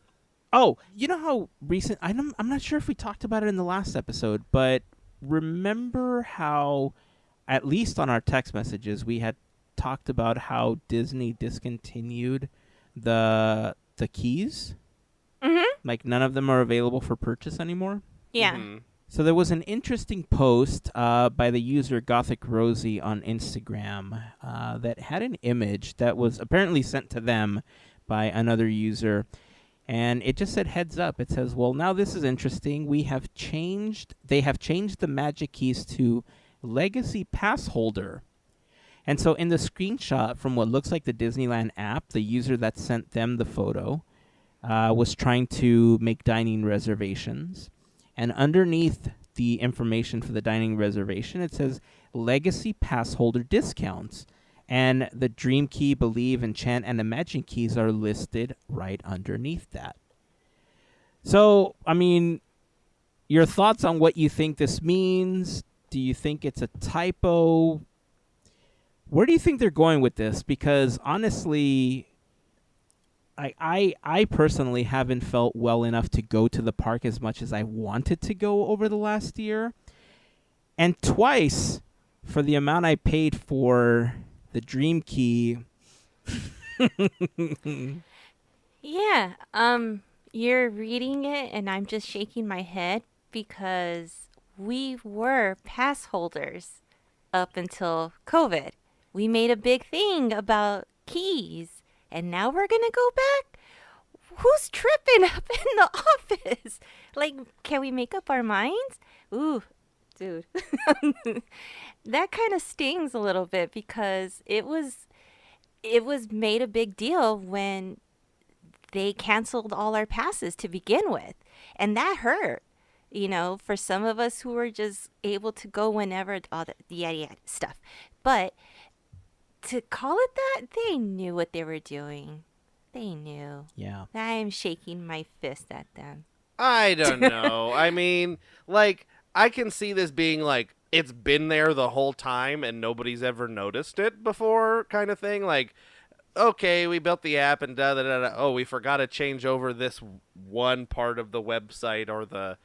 Oh, you know how recent... I'm not sure if we talked about it in the last episode, but remember how, at least on our text messages, we had talked about how Disney discontinued the keys? Mm-hmm. Like, none of them are available for purchase anymore? Yeah. Mm-hmm. So there was an interesting post by the user Gothic Rosie on Instagram that had an image that was apparently sent to them by another user, and it just said heads up. It says, well, now this is interesting. They have changed the magic keys to Legacy Pass Holder. And so in the screenshot from what looks like the Disneyland app, the user that sent them the photo was trying to make dining reservations. And underneath the information for the dining reservation, it says Legacy Pass Holder discounts. And the Dream Key, Believe, Enchant, and Imagine keys are listed right underneath that. So, your thoughts on what you think this means? Do you think it's a typo? Where do you think they're going with this? Because honestly, I personally haven't felt well enough to go to the park as much as I wanted to go over the last year. And twice, for the amount I paid for the Dream Key. Yeah. You're reading it and I'm just shaking my head because we were pass holders up until COVID. We made a big thing about keys. And now we're going to go back? Who's tripping up in the office? Like, can we make up our minds? Ooh, dude. That kind of stings a little bit because it was made a big deal when they canceled all our passes to begin with. And that hurt, for some of us who were just able to go whenever, all the yada stuff. But to call it that, they knew what they were doing. They knew. Yeah. I'm shaking my fist at them. I don't know. I can see this being like, it's been there the whole time and nobody's ever noticed it before kind of thing. Like, okay, we built the app and da-da-da-da. Oh, we forgot to change over this one part of the website or the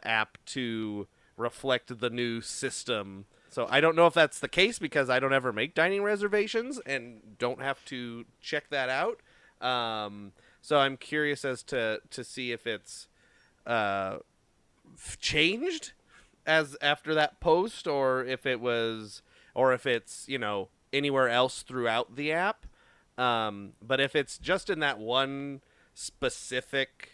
app to reflect the new system. So I don't know if that's the case because I don't ever make dining reservations and don't have to check that out. So I'm curious as to see if it's changed as after that post, or if it's anywhere else throughout the app. But if it's just in that one specific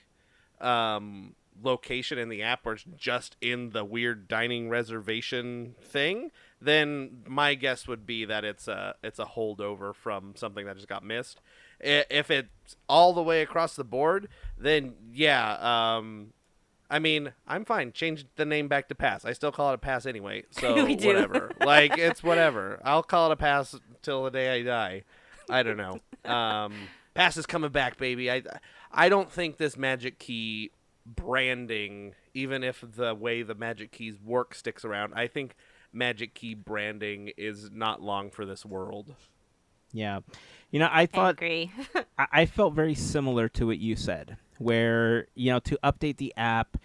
location in the app, or it's just in the weird dining reservation thing, then my guess would be that it's a holdover from something that just got missed. If it's all the way across the board, then yeah. I mean, I'm fine. Change the name back to Pass. I still call it a Pass anyway, so We do. whatever. Like, it's whatever. I'll call it a Pass till the day I die. I don't know. Pass is coming back, baby. I don't think this Magic Key branding, even if the way the Magic Keys work sticks around, I think Magic Key branding is not long for this world. Yeah. I thought I agree. I felt very similar to what you said, where, to update the app,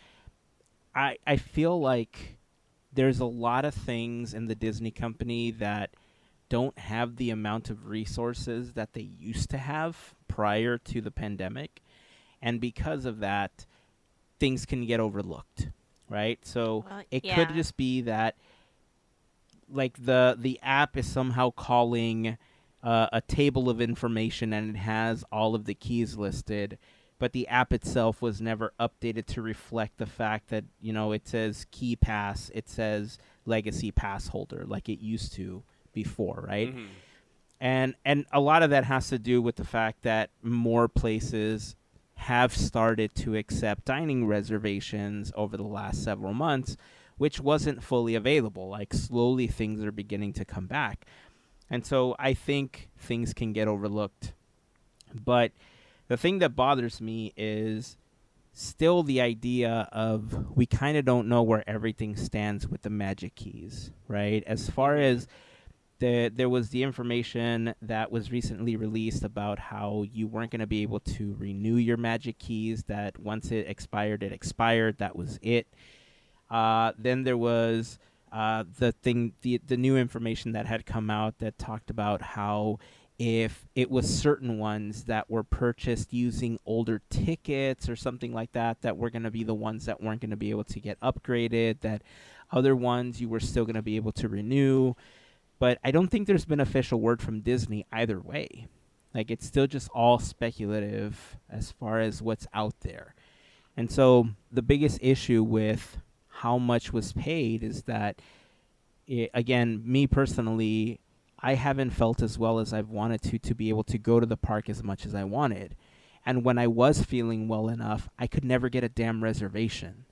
I feel like there's a lot of things in the Disney company that don't have the amount of resources that they used to have prior to the pandemic. And because of that, things can get overlooked, right? So it could just be that, like, the app is somehow calling a table of information and it has all of the keys listed, but the app itself was never updated to reflect the fact that, it says Key Pass, it says Legacy Pass Holder, like it used to before, right? Mm-hmm. And a lot of that has to do with the fact that more places have started to accept dining reservations over the last several months, which wasn't fully available. Like, slowly things are beginning to come back. And so I think things can get overlooked. But the thing that bothers me is still the idea of we kind of don't know where everything stands with the Magic Keys, right? As far as there was the information that was recently released about how you weren't going to be able to renew your Magic Keys, that once it expired, that was it. Then there was the new information that had come out that talked about how if it was certain ones that were purchased using older tickets or something like that, that were going to be the ones that weren't going to be able to get upgraded, that other ones you were still going to be able to renew. But I don't think there's been official word from Disney either way. Like, it's still just all speculative as far as what's out there. And so the biggest issue with how much was paid is that, again, me personally, I haven't felt as well as I've wanted to be able to go to the park as much as I wanted. And when I was feeling well enough, I could never get a damn reservation.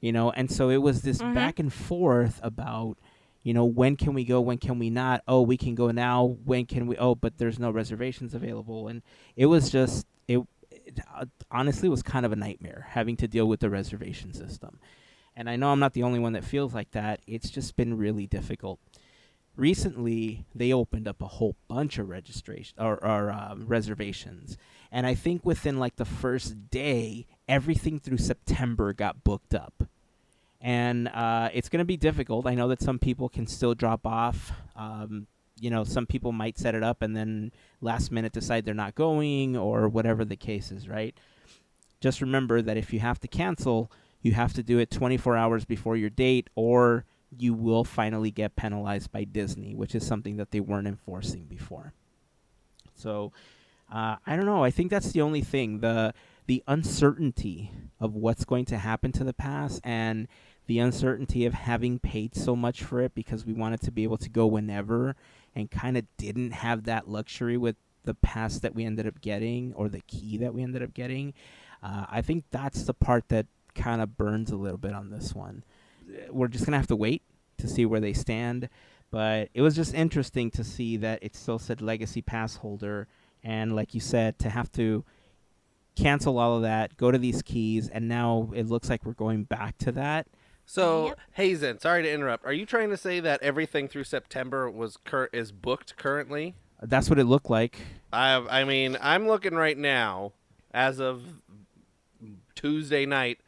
And so it was this back and forth about, when can we go, when can we not? Oh, we can go now. When can we? Oh, but there's no reservations available. And it was just, it honestly was kind of a nightmare having to deal with the reservation system. And I know I'm not the only one that feels like that. It's just been really difficult. Recently, they opened up a whole bunch of reservations. And I think within like the first day, everything through September got booked up. And it's going to be difficult. I know that some people can still drop off. Some people might set it up and then last minute decide they're not going, or whatever the case is, right? Just remember that if you have to cancel, you have to do it 24 hours before your date, or you will finally get penalized by Disney, which is something that they weren't enforcing before. So, I don't know. I think that's the only thing. The uncertainty of what's going to happen to the pass, and the uncertainty of having paid so much for it because we wanted to be able to go whenever and kind of didn't have that luxury with the pass that we ended up getting, or the key that we ended up getting. I think that's the part that kind of burns a little bit on this one. We're just going to have to wait to see where they stand. But it was just interesting to see that it still said Legacy Pass Holder. And like you said, to have to cancel all of that, go to these keys, and now it looks like we're going back to that. So, Heyzen, sorry to interrupt. Are you trying to say that everything through September is booked currently? That's what it looked like. I mean, I'm looking right now, as of Tuesday night.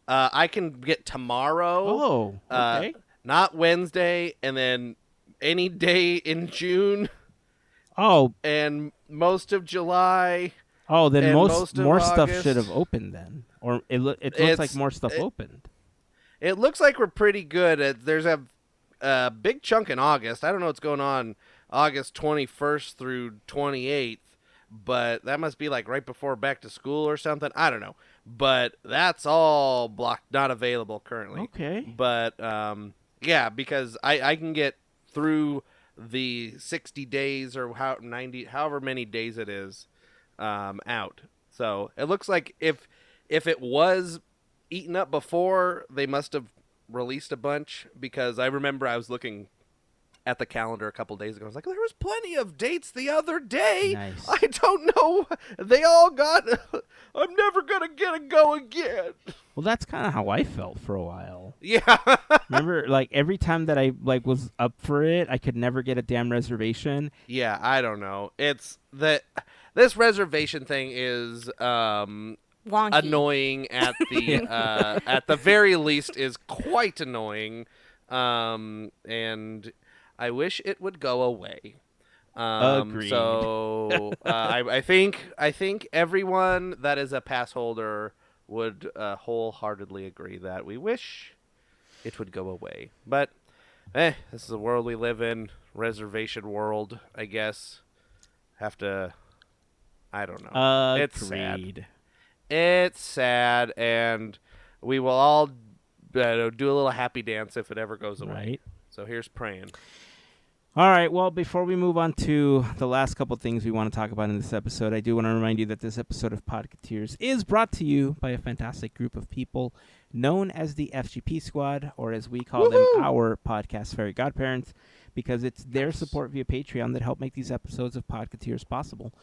I can get tomorrow. Oh, okay. Not Wednesday, and then any day in June. Oh. And most of July. Oh, then more August. stuff should have opened then. Or it looks like more stuff opened. It looks like we're pretty good. There's a big chunk in August. I don't know what's going on August 21st through 28th, but that must be like right before back to school or something. I don't know. But that's all blocked, not available currently. Okay. But yeah, because I can get through the 60 days or however many days it is out. So it looks like if it was eaten up before, they must have released a bunch, because I remember I was looking at the calendar a couple days ago. I was like, there was plenty of dates the other day. Nice. I don't know. They all got. I'm never gonna get a go again. Well, that's kind of how I felt for a while. Yeah. Remember, like every time that I was up for it, I could never get a damn reservation. Yeah, I don't know. It's that this reservation thing is Wonky. annoying at the very least, is quite annoying, and I wish it would go away. Agreed. So I think everyone that is a pass holder would wholeheartedly agree that we wish it would go away. But this is the world we live in, reservation world, I guess. Have to. I don't know. It's sad. Agreed. It's sad, and we will all do a little happy dance if it ever goes away. Right. So here's praying. All right, well, before we move on to the last couple things we want to talk about in this episode, I do want to remind you that this episode of Podketeers is brought to you by a fantastic group of people known as the FGP Squad, or as we call them, our podcast Fairy Godparents, because it's their support via Patreon that help make these episodes of Podketeers possible.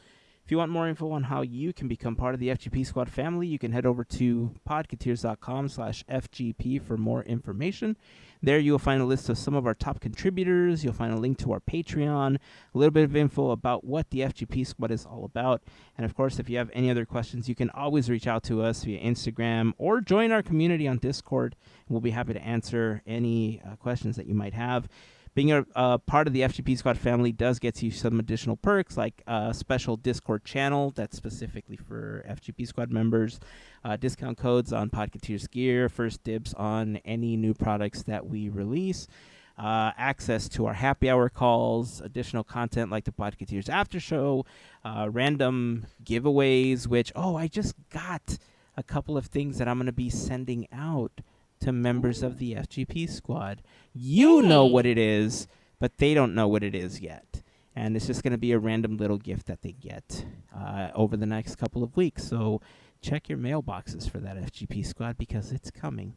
If you want more info on how you can become part of the FGP Squad family, you can head over to podketeers.com/FGP for more information. There you will find a list of some of our top contributors. You'll find a link to our Patreon, a little bit of info about what the FGP Squad is all about. And of course, if you have any other questions, you can always reach out to us via Instagram or join our community on Discord. We'll be happy to answer any questions that you might have. Being a part of the FGP Squad family does get you some additional perks, like a special Discord channel that's specifically for FGP Squad members, discount codes on Podketeers gear, first dibs on any new products that we release, access to our happy hour calls, additional content like the Podketeers after show, random giveaways, which, I just got a couple of things that I'm going to be sending out to members of the FGP Squad. You know what it is, but they don't know what it is yet. And it's just going to be a random little gift that they get over the next couple of weeks. So check your mailboxes for that FGP Squad, because it's coming.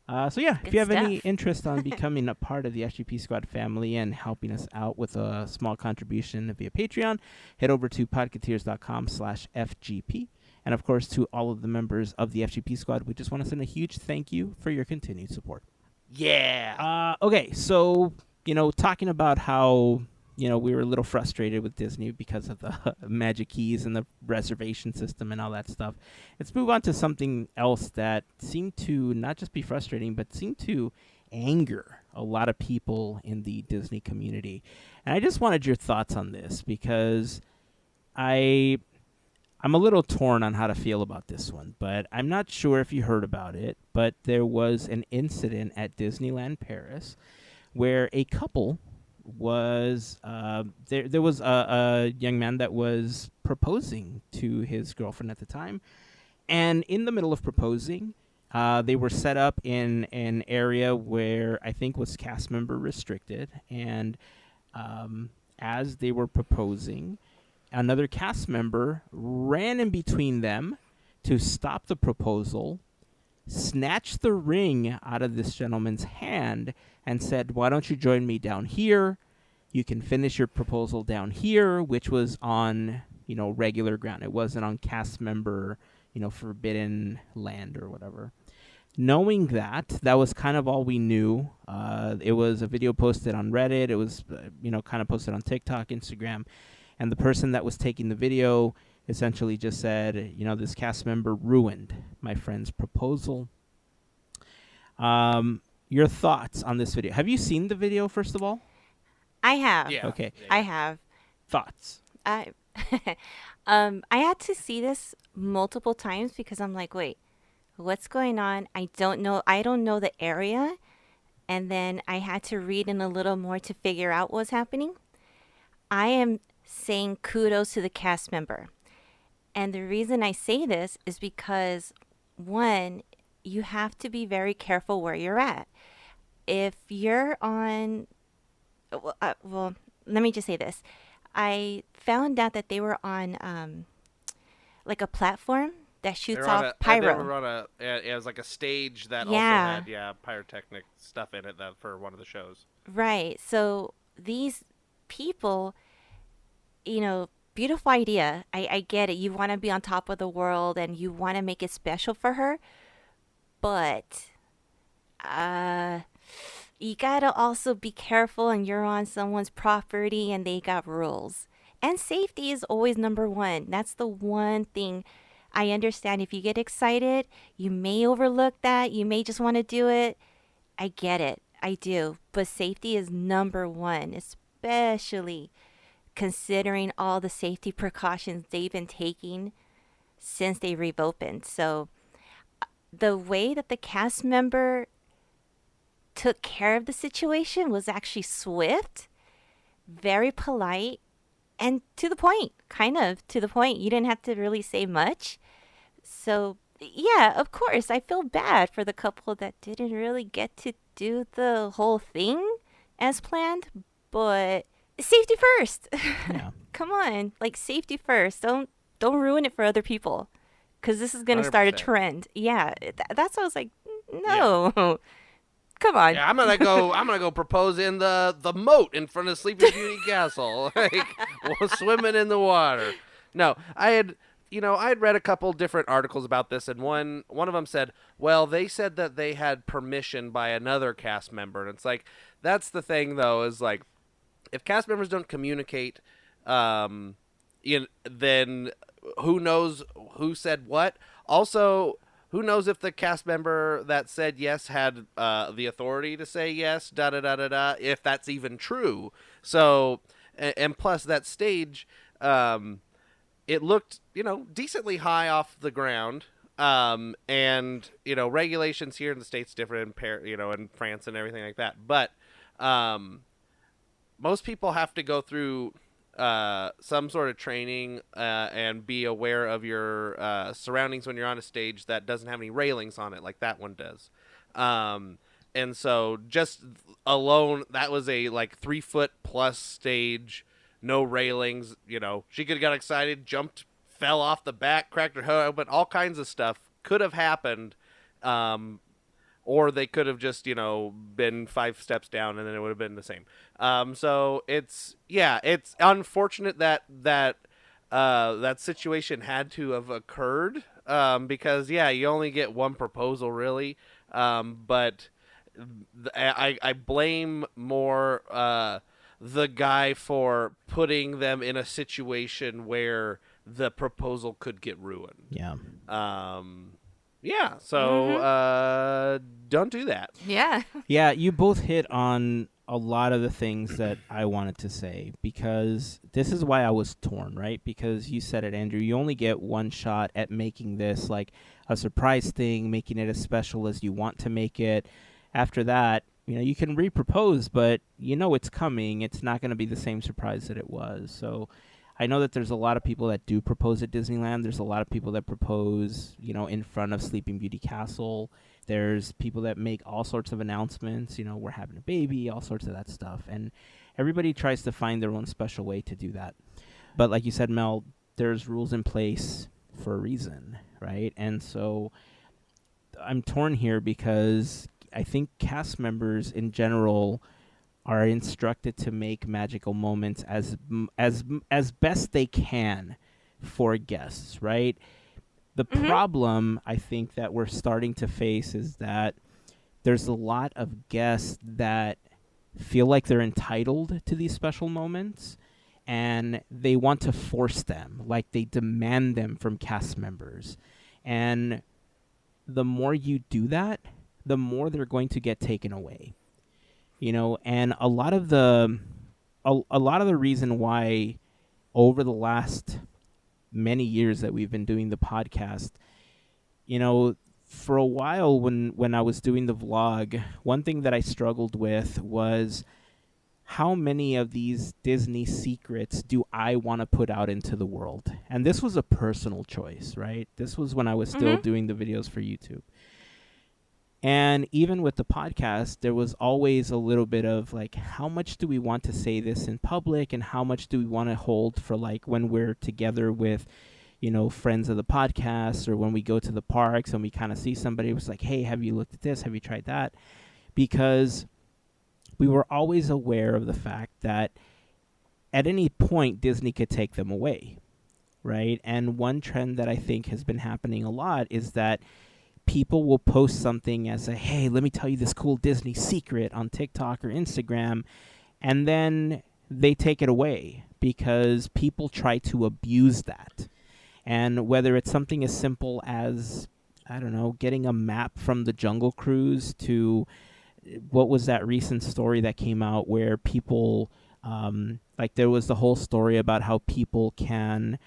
If you have any interest on becoming a part of the FGP Squad family and helping us out with a small contribution via Patreon, head over to podketeers.com/FGP. And, of course, to all of the members of the FGP Squad, we just want to send a huge thank you for your continued support. Yeah. Okay, so, talking about how, we were a little frustrated with Disney because of the magic keys and the reservation system and all that stuff. Let's move on to something else that seemed to not just be frustrating, but seemed to anger a lot of people in the Disney community. And I just wanted your thoughts on this, because I'm a little torn on how to feel about this one, but I'm not sure if you heard about it, but there was an incident at Disneyland Paris where a couple was, there was a young man that was proposing to his girlfriend at the time, and in the middle of proposing, they were set up in an area where I think was cast member restricted, and as they were proposing, another cast member ran in between them to stop the proposal, snatched the ring out of this gentleman's hand, and said, "Why don't you join me down here? You can finish your proposal down here," which was on, regular ground. It wasn't on cast member, forbidden land or whatever. Knowing that was kind of all we knew. It was a video posted on Reddit. It was, kind of posted on TikTok, Instagram. And the person that was taking the video essentially just said, this cast member ruined my friend's proposal. Your thoughts on this video? Have you seen the video, first of all? I have. Yeah. Okay. I have. Thoughts? I had to see this multiple times because I'm like, wait, what's going on? I don't know. I don't know the area. And then I had to read in a little more to figure out what's happening. I am saying kudos to the cast member. And the reason I say this is because, one, you have to be very careful where you're at. If you're on, well, let me just say this. I found out that they were on like a platform that shoots off They pyro. were on it was like a stage that Yeah. also had pyrotechnic stuff in it that for one of the shows. Right. So these people, beautiful idea. I get it. You want to be on top of the world and you want to make it special for her. But you gotta also be careful, and you're on someone's property and they got rules. And safety is always number one. That's the one thing I understand. If you get excited, you may overlook that. You may just want to do it. I get it. I do. But safety is number one, especially considering all the safety precautions they've been taking since they reopened. So the way that the cast member took care of the situation was actually swift, very polite, and to the point, kind of to the point. You didn't have to really say much. So, yeah, of course, I feel bad for the couple that didn't really get to do the whole thing as planned, but safety first. Yeah. Come on, like safety first. Don't ruin it for other people, because this is gonna start a 100%. trend. Yeah, that's what I was like. No, come on. Yeah, I'm gonna go propose in the moat in front of Sleeping Beauty Castle, like swimming in the water. No, I had read a couple different articles about this, and one of them said, well, they said that they had permission by another cast member, and it's like that's the thing though, is like if cast members don't communicate, then who knows who said what? Also, who knows if the cast member that said yes had the authority to say yes, da da da da da, if that's even true. So, and plus that stage, it looked, decently high off the ground. And, regulations here in the States different in France and everything like that. But most people have to go through some sort of training and be aware of your surroundings when you're on a stage that doesn't have any railings on it like that one does. And so just alone, that was a 3-foot plus stage, no railings. She could have got excited, jumped, fell off the back, cracked her head open. All kinds of stuff could have happened. Or they could have just, been 5 steps down and then it would have been the same. So it's unfortunate that situation had to have occurred. Because you only get one proposal really. But I blame more, the guy for putting them in a situation where the proposal could get ruined. Yeah. So don't do that. Yeah. Yeah, you both hit on a lot of the things that I wanted to say, because this is why I was torn, right? Because you said it, Andrew, you only get one shot at making this like a surprise thing, making it as special as you want to make it. After that, you can repropose, but it's coming. It's not going to be the same surprise that it was. So I know that there's a lot of people that do propose at Disneyland. There's a lot of people that propose, in front of Sleeping Beauty Castle. There's people that make all sorts of announcements, we're having a baby, all sorts of that stuff. And everybody tries to find their own special way to do that. But like you said, Mel, there's rules in place for a reason, right? And so I'm torn here because I think cast members in general are instructed to make magical moments as best they can for guests, right? The problem I think that we're starting to face is that there's a lot of guests that feel like they're entitled to these special moments, and they want to force them, like they demand them from cast members. And the more you do that, the more they're going to get taken away. And a lot of the reason why over the last many years that we've been doing the podcast, for a while when I was doing the vlog, one thing that I struggled with was how many of these Disney secrets do I want to put out into the world? And this was a personal choice, right? This was when I was still doing the videos for YouTube. And even with the podcast, there was always a little bit of like, how much do we want to say this in public, and how much do we want to hold for like when we're together with, you know, friends of the podcast, or when we go to the parks and we kind of see somebody who's like, hey, have you looked at this? Have you tried that? Because we were always aware of the fact that at any point Disney could take them away, right? And one trend that I think has been happening a lot is that people will post something as a, hey, let me tell you this cool Disney secret on TikTok or Instagram, and then they take it away because people try to abuse that. And whether it's something as simple as, I don't know, getting a map from the Jungle Cruise, to what was that recent story that came out where people, like there was the whole story about how people can,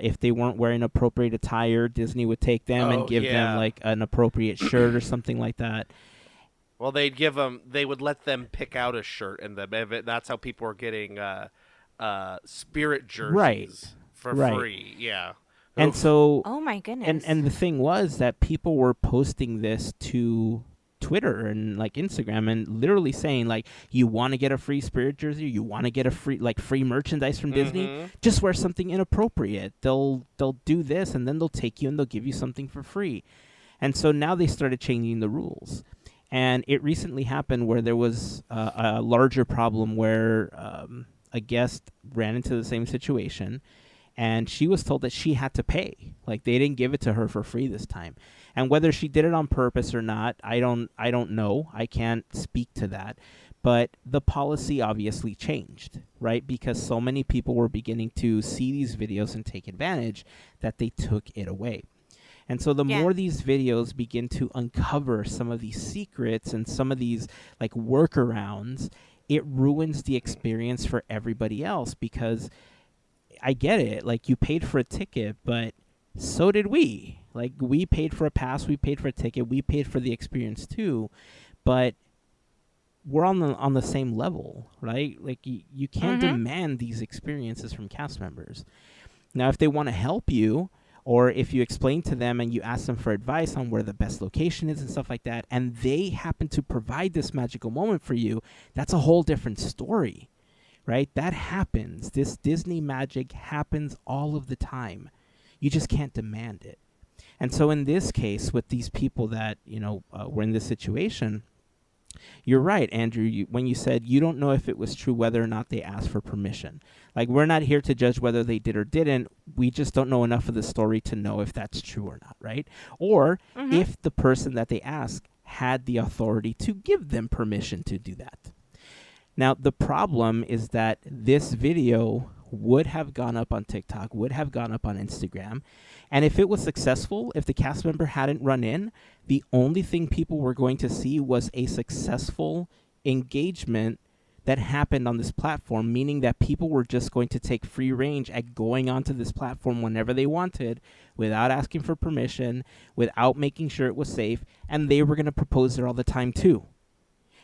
if they weren't wearing appropriate attire, Disney would take them and give them like an appropriate shirt or something like that. Well, they would let them pick out a shirt, and that's how people were getting spirit jerseys for free. Yeah. And so, oh my goodness. And the thing was that people were posting this to Twitter and like Instagram and literally saying like, you want to get a free spirit jersey, you want to get a free merchandise from Disney, just wear something inappropriate. They'll do this, and then they'll take you and they'll give you something for free. And so now they started changing the rules. And it recently happened where there was a larger problem where a guest ran into the same situation, and she was told that she had to pay. Like, they didn't give it to her for free this time. And whether she did it on purpose or not, I don't know. I can't speak to that. But the policy obviously changed, right? Because so many people were beginning to see these videos and take advantage that they took it away. And so the more these videos begin to uncover some of these secrets and some of these like workarounds, it ruins the experience for everybody else. Because I get it, like, you paid for a ticket, but so did we. Like, we paid for a pass, we paid for a ticket, we paid for the experience too, but we're on the same level, right? Like, you can't demand these experiences from cast members. Now, if they want to help you, or if you explain to them and you ask them for advice on where the best location is and stuff like that, and they happen to provide this magical moment for you, that's a whole different story, right? That happens. This Disney magic happens all of the time. You just can't demand it. And so in this case, with these people that, were in this situation, you're right, Andrew, when you said you don't know if it was true whether or not they asked for permission. Like, we're not here to judge whether they did or didn't. We just don't know enough of the story to know if that's true or not, right? Or if the person that they asked had the authority to give them permission to do that. Now, the problem is that this video would have gone up on TikTok, would have gone up on Instagram, and if it was successful, if the cast member hadn't run in, the only thing people were going to see was a successful engagement that happened on this platform, meaning that people were just going to take free range at going onto this platform whenever they wanted, without asking for permission, without making sure it was safe, and they were going to propose there all the time too.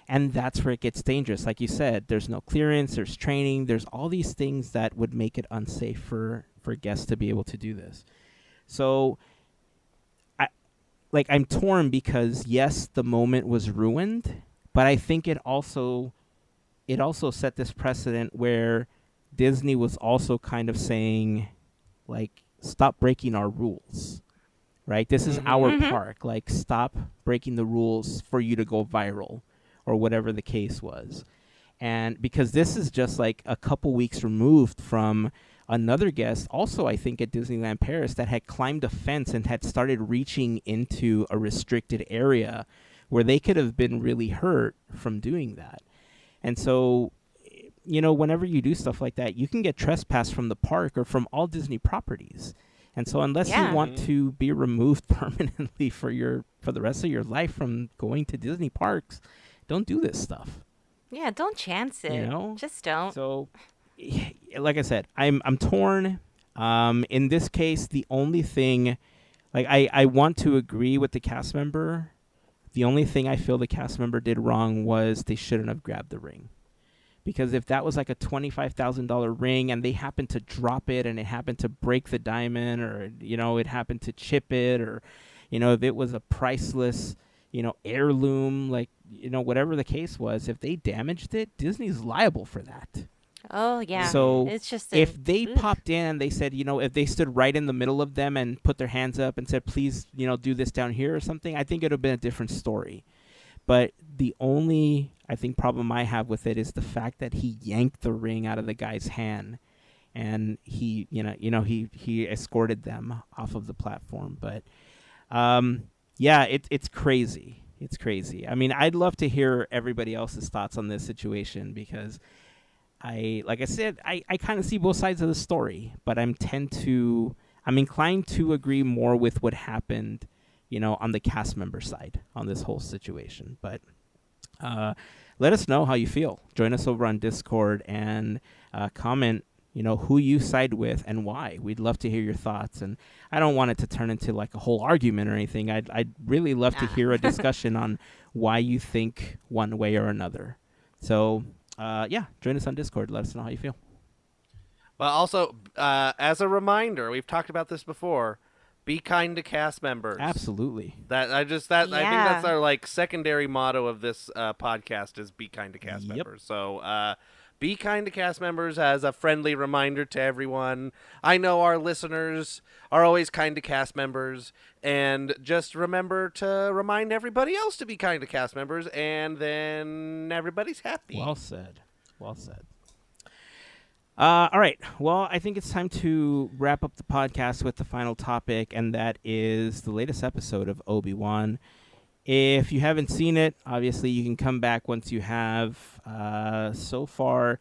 And that's where it gets dangerous. Like you said, there's no clearance, there's training, there's all these things that would make it unsafe for guests to be able to do this. So, I'm torn because, yes, the moment was ruined, but I think it also set this precedent where Disney was also kind of saying, like, stop breaking our rules, right? This is our park. Like, stop breaking the rules for you to go viral, or whatever the case was. And because this is just like a couple weeks removed from another guest, also I think at Disneyland Paris, that had climbed a fence and had started reaching into a restricted area where they could have been really hurt from doing that. And so, whenever you do stuff like that, you can get trespassed from the park or from all Disney properties. And so unless you want to be removed permanently for the rest of your life from going to Disney parks, don't do this stuff. Yeah, don't chance it. Just don't. So, like I said, I'm torn. In this case, the only thing Like, I want to agree with the cast member. The only thing I feel the cast member did wrong was they shouldn't have grabbed the ring. Because if that was like a $25,000 ring and they happened to drop it and it happened to break the diamond, or, it happened to chip it, or, if it was a priceless, heirloom, like, whatever the case was, if they damaged it, Disney's liable for that. Oh, yeah. So it's just if they popped in and they said, if they stood right in the middle of them and put their hands up and said, please, do this down here or something, I think it would have been a different story. But the only, I think, problem I have with it is the fact that he yanked the ring out of the guy's hand, and he escorted them off of the platform. But yeah, it's crazy. It's crazy. I mean, I'd love to hear everybody else's thoughts on this situation, because like I said, I kind of see both sides of the story, but I'm inclined to agree more with what happened, on the cast member side on this whole situation. But let us know how you feel. Join us over on Discord and comment, who you side with and why. We'd love to hear your thoughts. And I don't want it to turn into like a whole argument or anything. I'd really love to hear a discussion on why you think one way or another. So, yeah, join us on Discord. Let us know how you feel. Well, also, as a reminder, we've talked about this before. Be kind to cast members. Absolutely. I think that's our like secondary motto of this podcast is be kind to cast members. So be kind to cast members as a friendly reminder to everyone. I know our listeners are always kind to cast members, and just remember to remind everybody else to be kind to cast members, and then everybody's happy. Well said. Well said. All right. Well, I think it's time to wrap up the podcast with the final topic, and that is the latest episode of Obi-Wan. If you haven't seen it, obviously you can come back once you have. So far,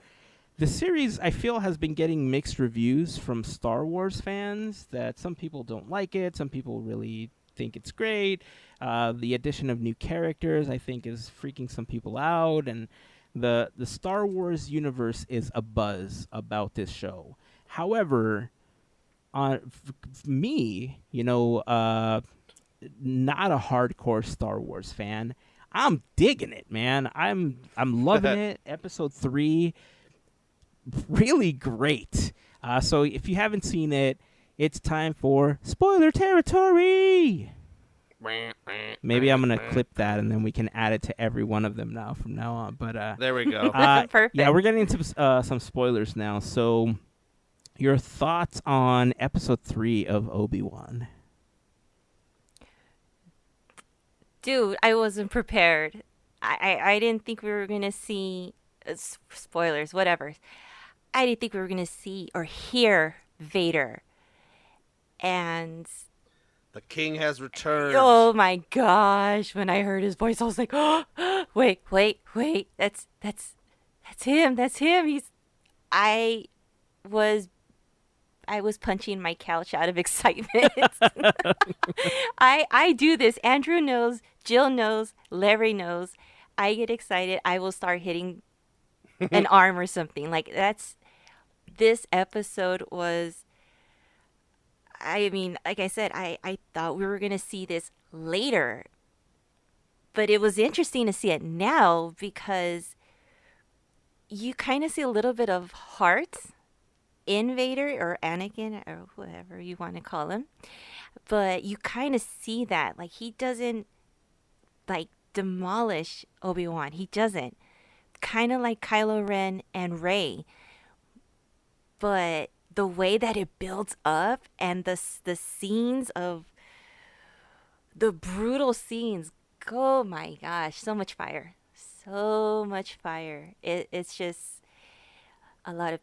the series, I feel, has been getting mixed reviews from Star Wars fans, that some people don't like it, some people really think it's great. The addition of new characters, I think, is freaking some people out, and the Star Wars universe is abuzz about this show. However, me, not a hardcore Star Wars fan, I'm digging it, man. I'm loving it. Episode 3, really great. So if you haven't seen it, it's time for spoiler territory. Maybe I'm gonna clip that and then we can add it to every one of them now from now on. But there we go. Perfect. Yeah, we're getting into some spoilers now. So, your thoughts on episode 3 of Obi-Wan? Dude, I wasn't prepared. I didn't think we were gonna see spoilers, whatever. I didn't think we were gonna see or hear Vader, and The king has returned. oh my gosh! When I heard his voice, I was like, "Oh, wait! That's him! That's him!" I was punching my couch out of excitement. I do this. Andrew knows, Jill knows, Larry knows. I get excited, I will start hitting an arm or something. Like this episode was. I mean, like I said, I thought we were going to see this later. But it was interesting to see it now because you kind of see a little bit of heart in Vader or Anakin or whatever you want to call him. But you kind of see that. Like, he doesn't, like, demolish Obi-Wan. He doesn't. Kind of like Kylo Ren and Rey. But the way that it builds up and the scenes of the brutal scenes, oh my gosh, so much fire. It's just a lot of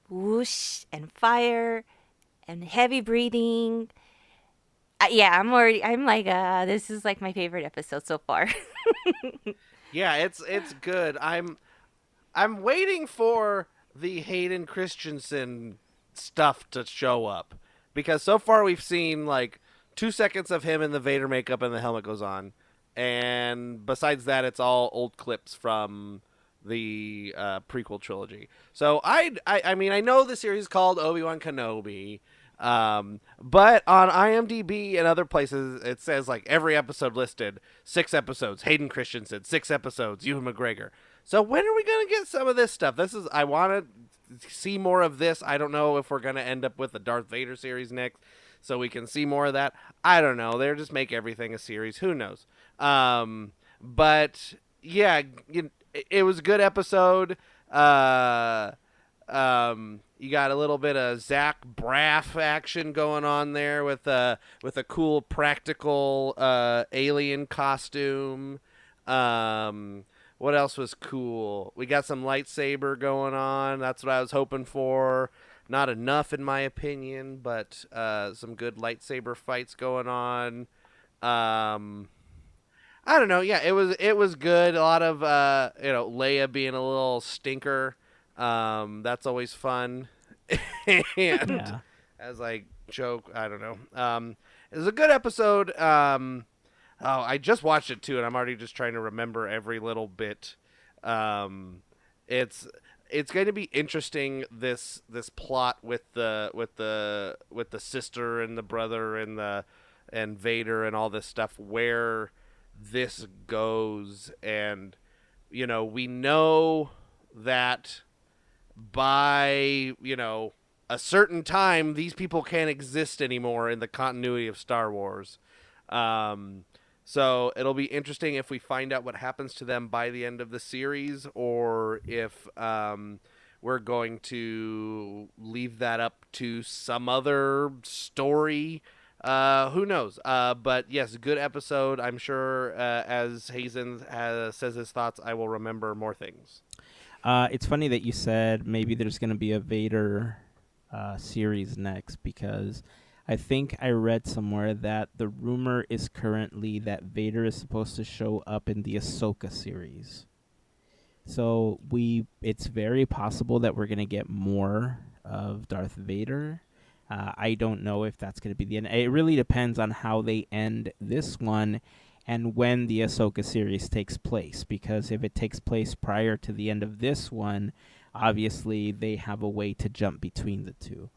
whoosh and fire and heavy breathing. I'm like, this is like my favorite episode so far. Yeah, it's good. I'm waiting for the Hayden Christensen stuff to show up, because so far we've seen like 2 seconds of him in the Vader makeup and the helmet goes on, and besides that it's all old clips from the prequel trilogy. So I mean, I know the series is called Obi-Wan Kenobi, But on IMDb and other places, it says like every episode listed 6 episodes. Hayden Christensen, 6 episodes. Ewan McGregor. So when are we gonna get some of this stuff? I want to see more of this. I don't know if we're gonna end up with the Darth Vader series next, so we can see more of that. I don't know. They're just make everything a series. Who knows? But yeah, it was a good episode. You got a little bit of Zach Braff action going on there with a cool practical alien costume. What else was cool? We got some lightsaber going on. That's what I was hoping for. Not enough in my opinion, but some good lightsaber fights going on. I don't know. Yeah, it was good. A lot of Leia being a little stinker. That's always fun. And Yeah. as I joke, I don't know. It was a good episode. I just watched it too, and I'm already just trying to remember every little bit. It's going to be interesting, this plot with the sister and the brother and Vader and all this stuff, where this goes. And we know that by a certain time these people can't exist anymore in the continuity of Star Wars. So it'll be interesting if we find out what happens to them by the end of the series, or if we're going to leave that up to some other story. Who knows? But yes, good episode. I'm sure as Heyzen says his thoughts, I will remember more things. It's funny that you said maybe there's going to be a Vader series next, because I think I read somewhere that the rumor is currently that Vader is supposed to show up in the Ahsoka series. So it's very possible that we're going to get more of Darth Vader. I don't know if that's going to be the end. It really depends on how they end this one and when the Ahsoka series takes place, because if it takes place prior to the end of this one, obviously they have a way to jump between the two.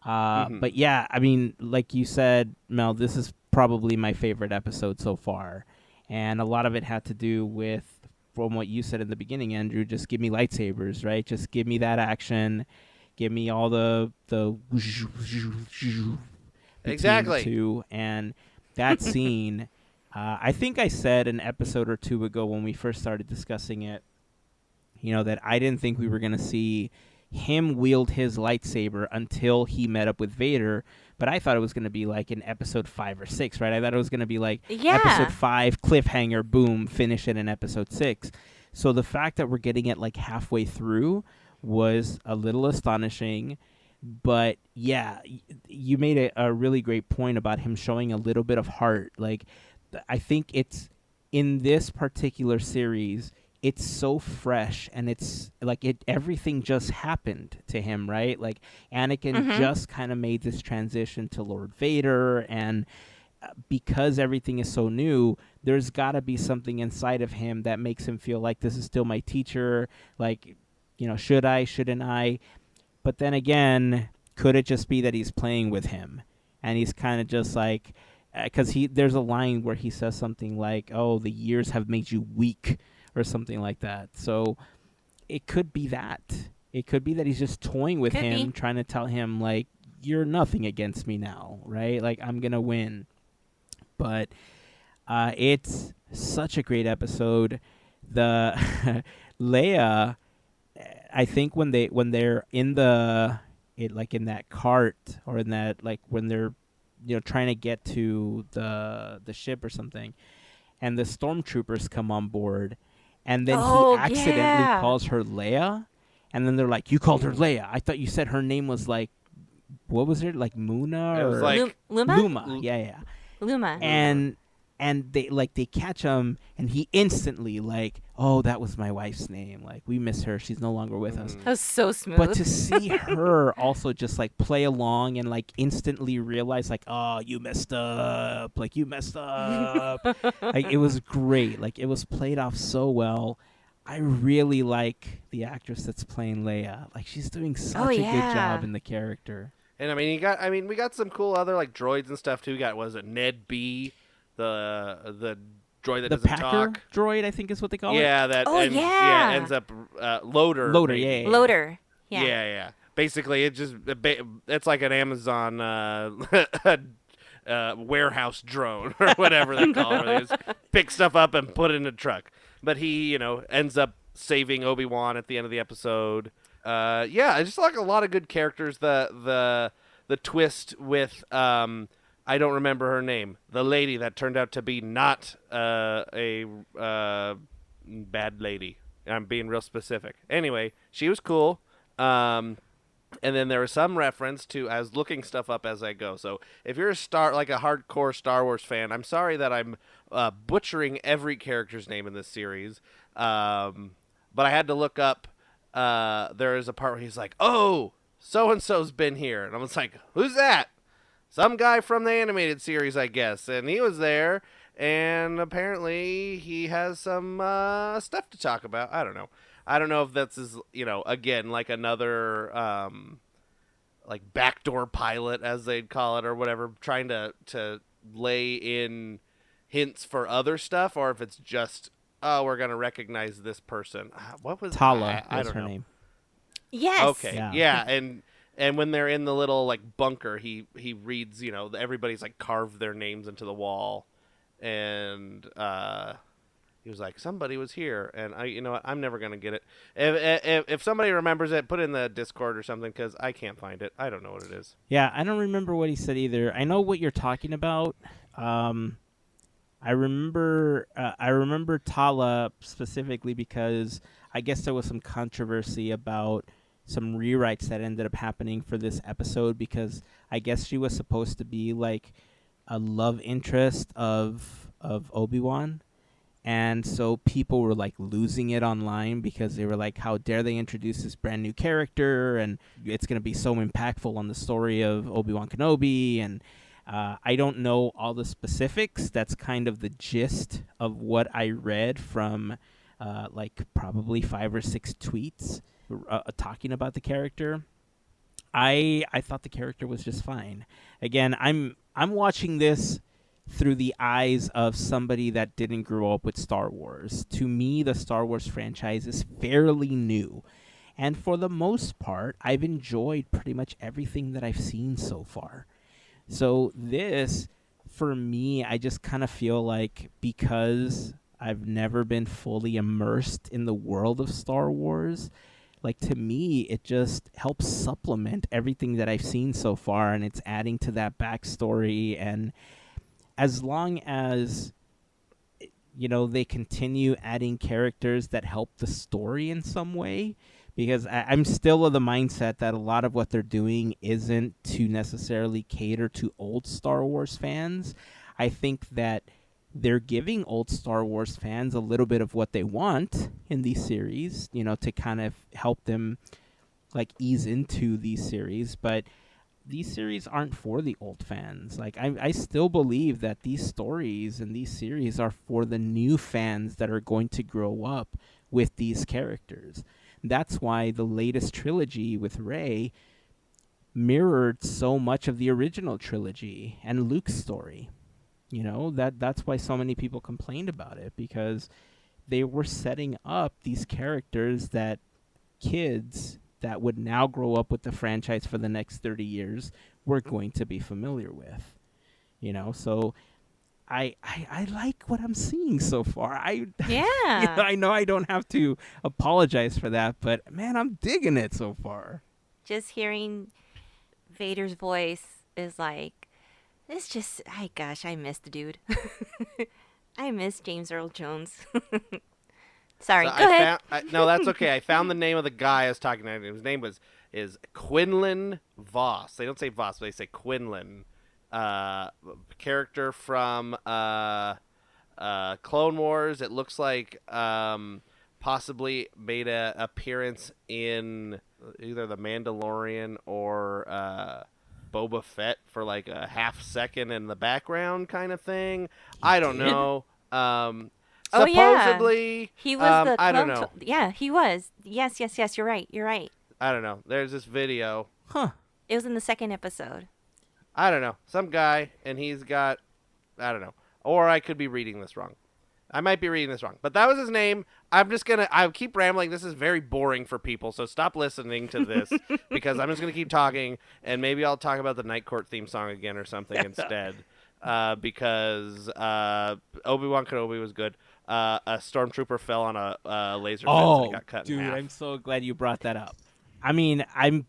But yeah, I mean, like you said, Mel, this is probably my favorite episode so far. And a lot of it had to do with, from what you said in the beginning, Andrew, just give me lightsabers, right? Just give me that action. Give me all the exactly. Two. And that scene, I think I said an episode or two ago when we first started discussing it, that I didn't think we were going to see him wield his lightsaber until he met up with Vader, but I thought it was going to be like in episode 5 or 6, right? I thought it was going to be like episode 5, cliffhanger, boom, finish it in episode 6. So the fact that we're getting it like halfway through was a little astonishing. But yeah, you made a really great point about him showing a little bit of heart. Like, I think it's in this particular series, it's so fresh, and it's like everything just happened to him, right? Like Anakin just kind of made this transition to Lord Vader, and because everything is so new, there's got to be something inside of him that makes him feel like this is still my teacher. Like, should I, shouldn't I? But then again, could it just be that he's playing with him, and he's kind of just like, because there's a line where he says something like, "Oh, the years have made you weak," or something like that. So it could be that. It could be that he's just toying with him, trying to tell him, like, you're nothing against me now, right? Like, I'm going to win. But it's such a great episode. The Leia, I think when they're in in that cart, or in that, like, when they're trying to get to the ship or something, and the stormtroopers come on board, and then he accidentally calls her Leia, and then they're like, "You called her Leia. I thought you said her name was like, what was it, like Muna?" It was like Luma. Yeah. Luma. And they catch him, and he instantly like, "Oh, that was my wife's name. Like, we miss her. She's no longer with us." That was so smooth. But to see her also just like play along and like instantly realize like, "Oh, you messed up. Like, you messed up." Like, it was great. Like, it was played off so well. I really like the actress that's playing Leia. Like, she's doing such a good job in the character. And we got some cool other like droids and stuff too. We got, was it Ned B, the droid that The doesn't Packer talk? droid, I think is what they call it. Yeah, that. Oh, yeah. Ends up Loader. Loader, maybe. yeah. Loader. Yeah. Yeah. Basically, it's like an Amazon warehouse drone or whatever they call it. Where they just pick stuff up and put it in a truck. But he, ends up saving Obi-Wan at the end of the episode. I just like a lot of good characters. The twist with I don't remember her name. The lady that turned out to be not a bad lady. I'm being real specific. Anyway, she was cool. And then there was some reference to, I was looking stuff up as I go. So if you're a hardcore Star Wars fan, I'm sorry that I'm butchering every character's name in this series. But I had to look up. There is a part where he's like, "Oh, so and so's been here," and I was like, "Who's that?" Some guy from the animated series, I guess, and he was there. And apparently he has some stuff to talk about. I don't know. I don't know if that's again, like another like backdoor pilot, as they'd call it, or whatever, trying to lay in hints for other stuff, or if it's just, oh, we're going to recognize this person. What was Tala? I was don't her know. name. Yes. Okay. Yeah. Yeah. And when they're in the little like bunker, he reads, everybody's like carved their names into the wall. And he was like, somebody was here, and I'm never gonna get it. If somebody remembers it, put it in the Discord or something, because I can't find it. I don't know what it is. Yeah, I don't remember what he said either. I know what you're talking about. I remember Tala specifically because I guess there was some controversy about some rewrites that ended up happening for this episode, because I guess she was supposed to be like a love interest of Obi-Wan, and so people were like losing it online because they were like, how dare they introduce this brand new character, and it's going to be so impactful on the story of Obi-Wan Kenobi. And I don't know all the specifics. That's kind of the gist of what I read from like probably 5 or 6 tweets talking about the character. I thought the character was just fine. Again, I'm watching this through the eyes of somebody that didn't grow up with Star Wars. To me, the Star Wars franchise is fairly new. And for the most part, I've enjoyed pretty much everything that I've seen so far. So this, for me, I just kind of feel like, because I've never been fully immersed in the world of Star Wars, like, to me, it just helps supplement everything that I've seen so far, and it's adding to that backstory. And as long as, they continue adding characters that help the story in some way, because I'm still of the mindset that a lot of what they're doing isn't to necessarily cater to old Star Wars fans. I think that they're giving old Star Wars fans a little bit of what they want in these series, to kind of help them like ease into these series. But these series aren't for the old fans. Like, I still believe that these stories and these series are for the new fans that are going to grow up with these characters. That's why the latest trilogy with Rey mirrored so much of the original trilogy and Luke's story. That's why so many people complained about it, because they were setting up these characters that kids that would now grow up with the franchise for the next 30 years were going to be familiar with. So I like what I'm seeing so far. I know I don't have to apologize for that, but man, I'm digging it so far. Just hearing Vader's voice is like, it's just, I miss the dude. I miss James Earl Jones. Sorry, So go ahead. No, that's okay. I found the name of the guy I was talking to. His name is Quinlan Voss. They don't say Voss, but they say Quinlan. Character from Clone Wars. It looks like possibly made an appearance in either The Mandalorian or Boba Fett for like a half second in the background kind of thing. I don't know. Supposedly, yeah. He was the I don't clone know. yeah, he was. Yes, you're right. I don't know. There's this video. Huh. It was in the second episode. I don't know. Some guy, and he's got, I don't know. Or I could be reading this wrong. I might be reading this wrong. But that was his name. I'll keep rambling. This is very boring for people, so stop listening to this because I'm just going to keep talking, and maybe I'll talk about the Night Court theme song again or something instead. Because Obi-Wan Kenobi was good. A stormtrooper fell on a laser fence and it got cut in half. I'm so glad you brought that up. I mean, I'm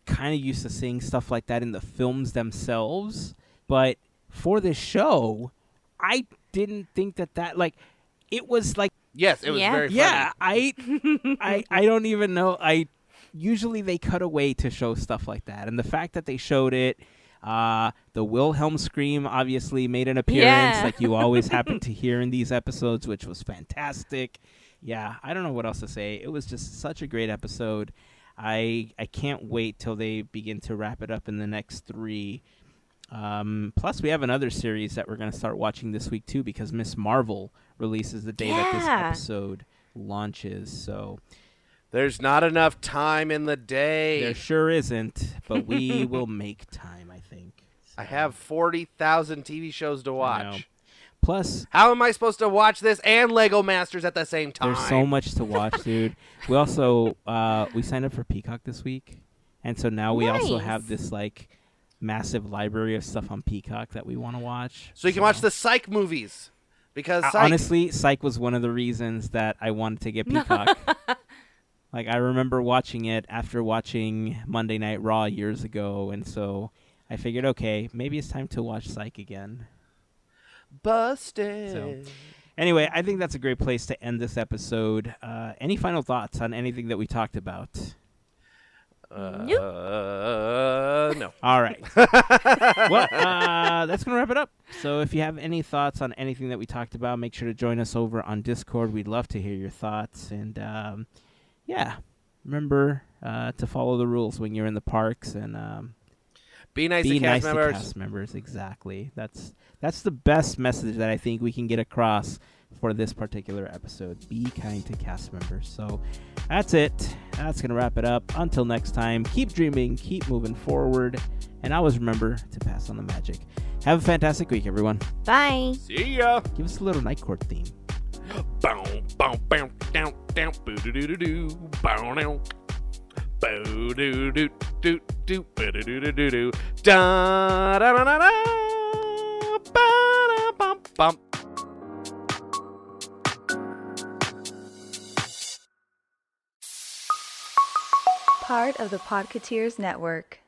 kind of used to seeing stuff like that in the films themselves, but for this show, I didn't think that like it was like yes, it was very funny. Yeah, I don't even know. Usually they cut away to show stuff like that, and the fact that they showed it, the Wilhelm scream obviously made an appearance, like you always happen to hear in these episodes, which was fantastic. Yeah, I don't know what else to say. It was just such a great episode. I can't wait till they begin to wrap it up in the next 3. Plus, we have another series that we're going to start watching this week, too, because Miss Marvel releases the day that this episode launches. So there's not enough time in the day. There sure isn't, but we will make time, I think. So, I have 40,000 TV shows to watch. Plus, how am I supposed to watch this and Lego Masters at the same time? There's so much to watch, dude. We also we signed up for Peacock this week, and so now we also have this like massive library of stuff on Peacock that we want to watch. So you can watch the Psych movies. Because honestly, Psych was one of the reasons that I wanted to get Peacock. Like, I remember watching it after watching Monday Night Raw years ago, and so I figured, okay, maybe it's time to watch Psych again. Busted. So, anyway, I think that's a great place to end this episode. Any final thoughts on anything that we talked about? Nope. No. All right. Well, that's going to wrap it up. So if you have any thoughts on anything that we talked about, make sure to join us over on Discord. We'd love to hear your thoughts. And, yeah, remember to follow the rules when you're in the parks. And be nice to cast members. Cast members, exactly. That's the best message that I think we can get across for this particular episode. Be kind to cast members. So that's it. That's going to wrap it up. Until next time, keep dreaming, keep moving forward, and always remember to pass on the magic. Have a fantastic week, everyone. Bye. See ya. Give us a little Night Court theme. Bow, bow, bow, down, down, boo doo doo doo doo, bow down, boo doo doo doo doo, boo doo doo doo doo, da da da da da, ba da bum bum. Part of the Podketeers Network.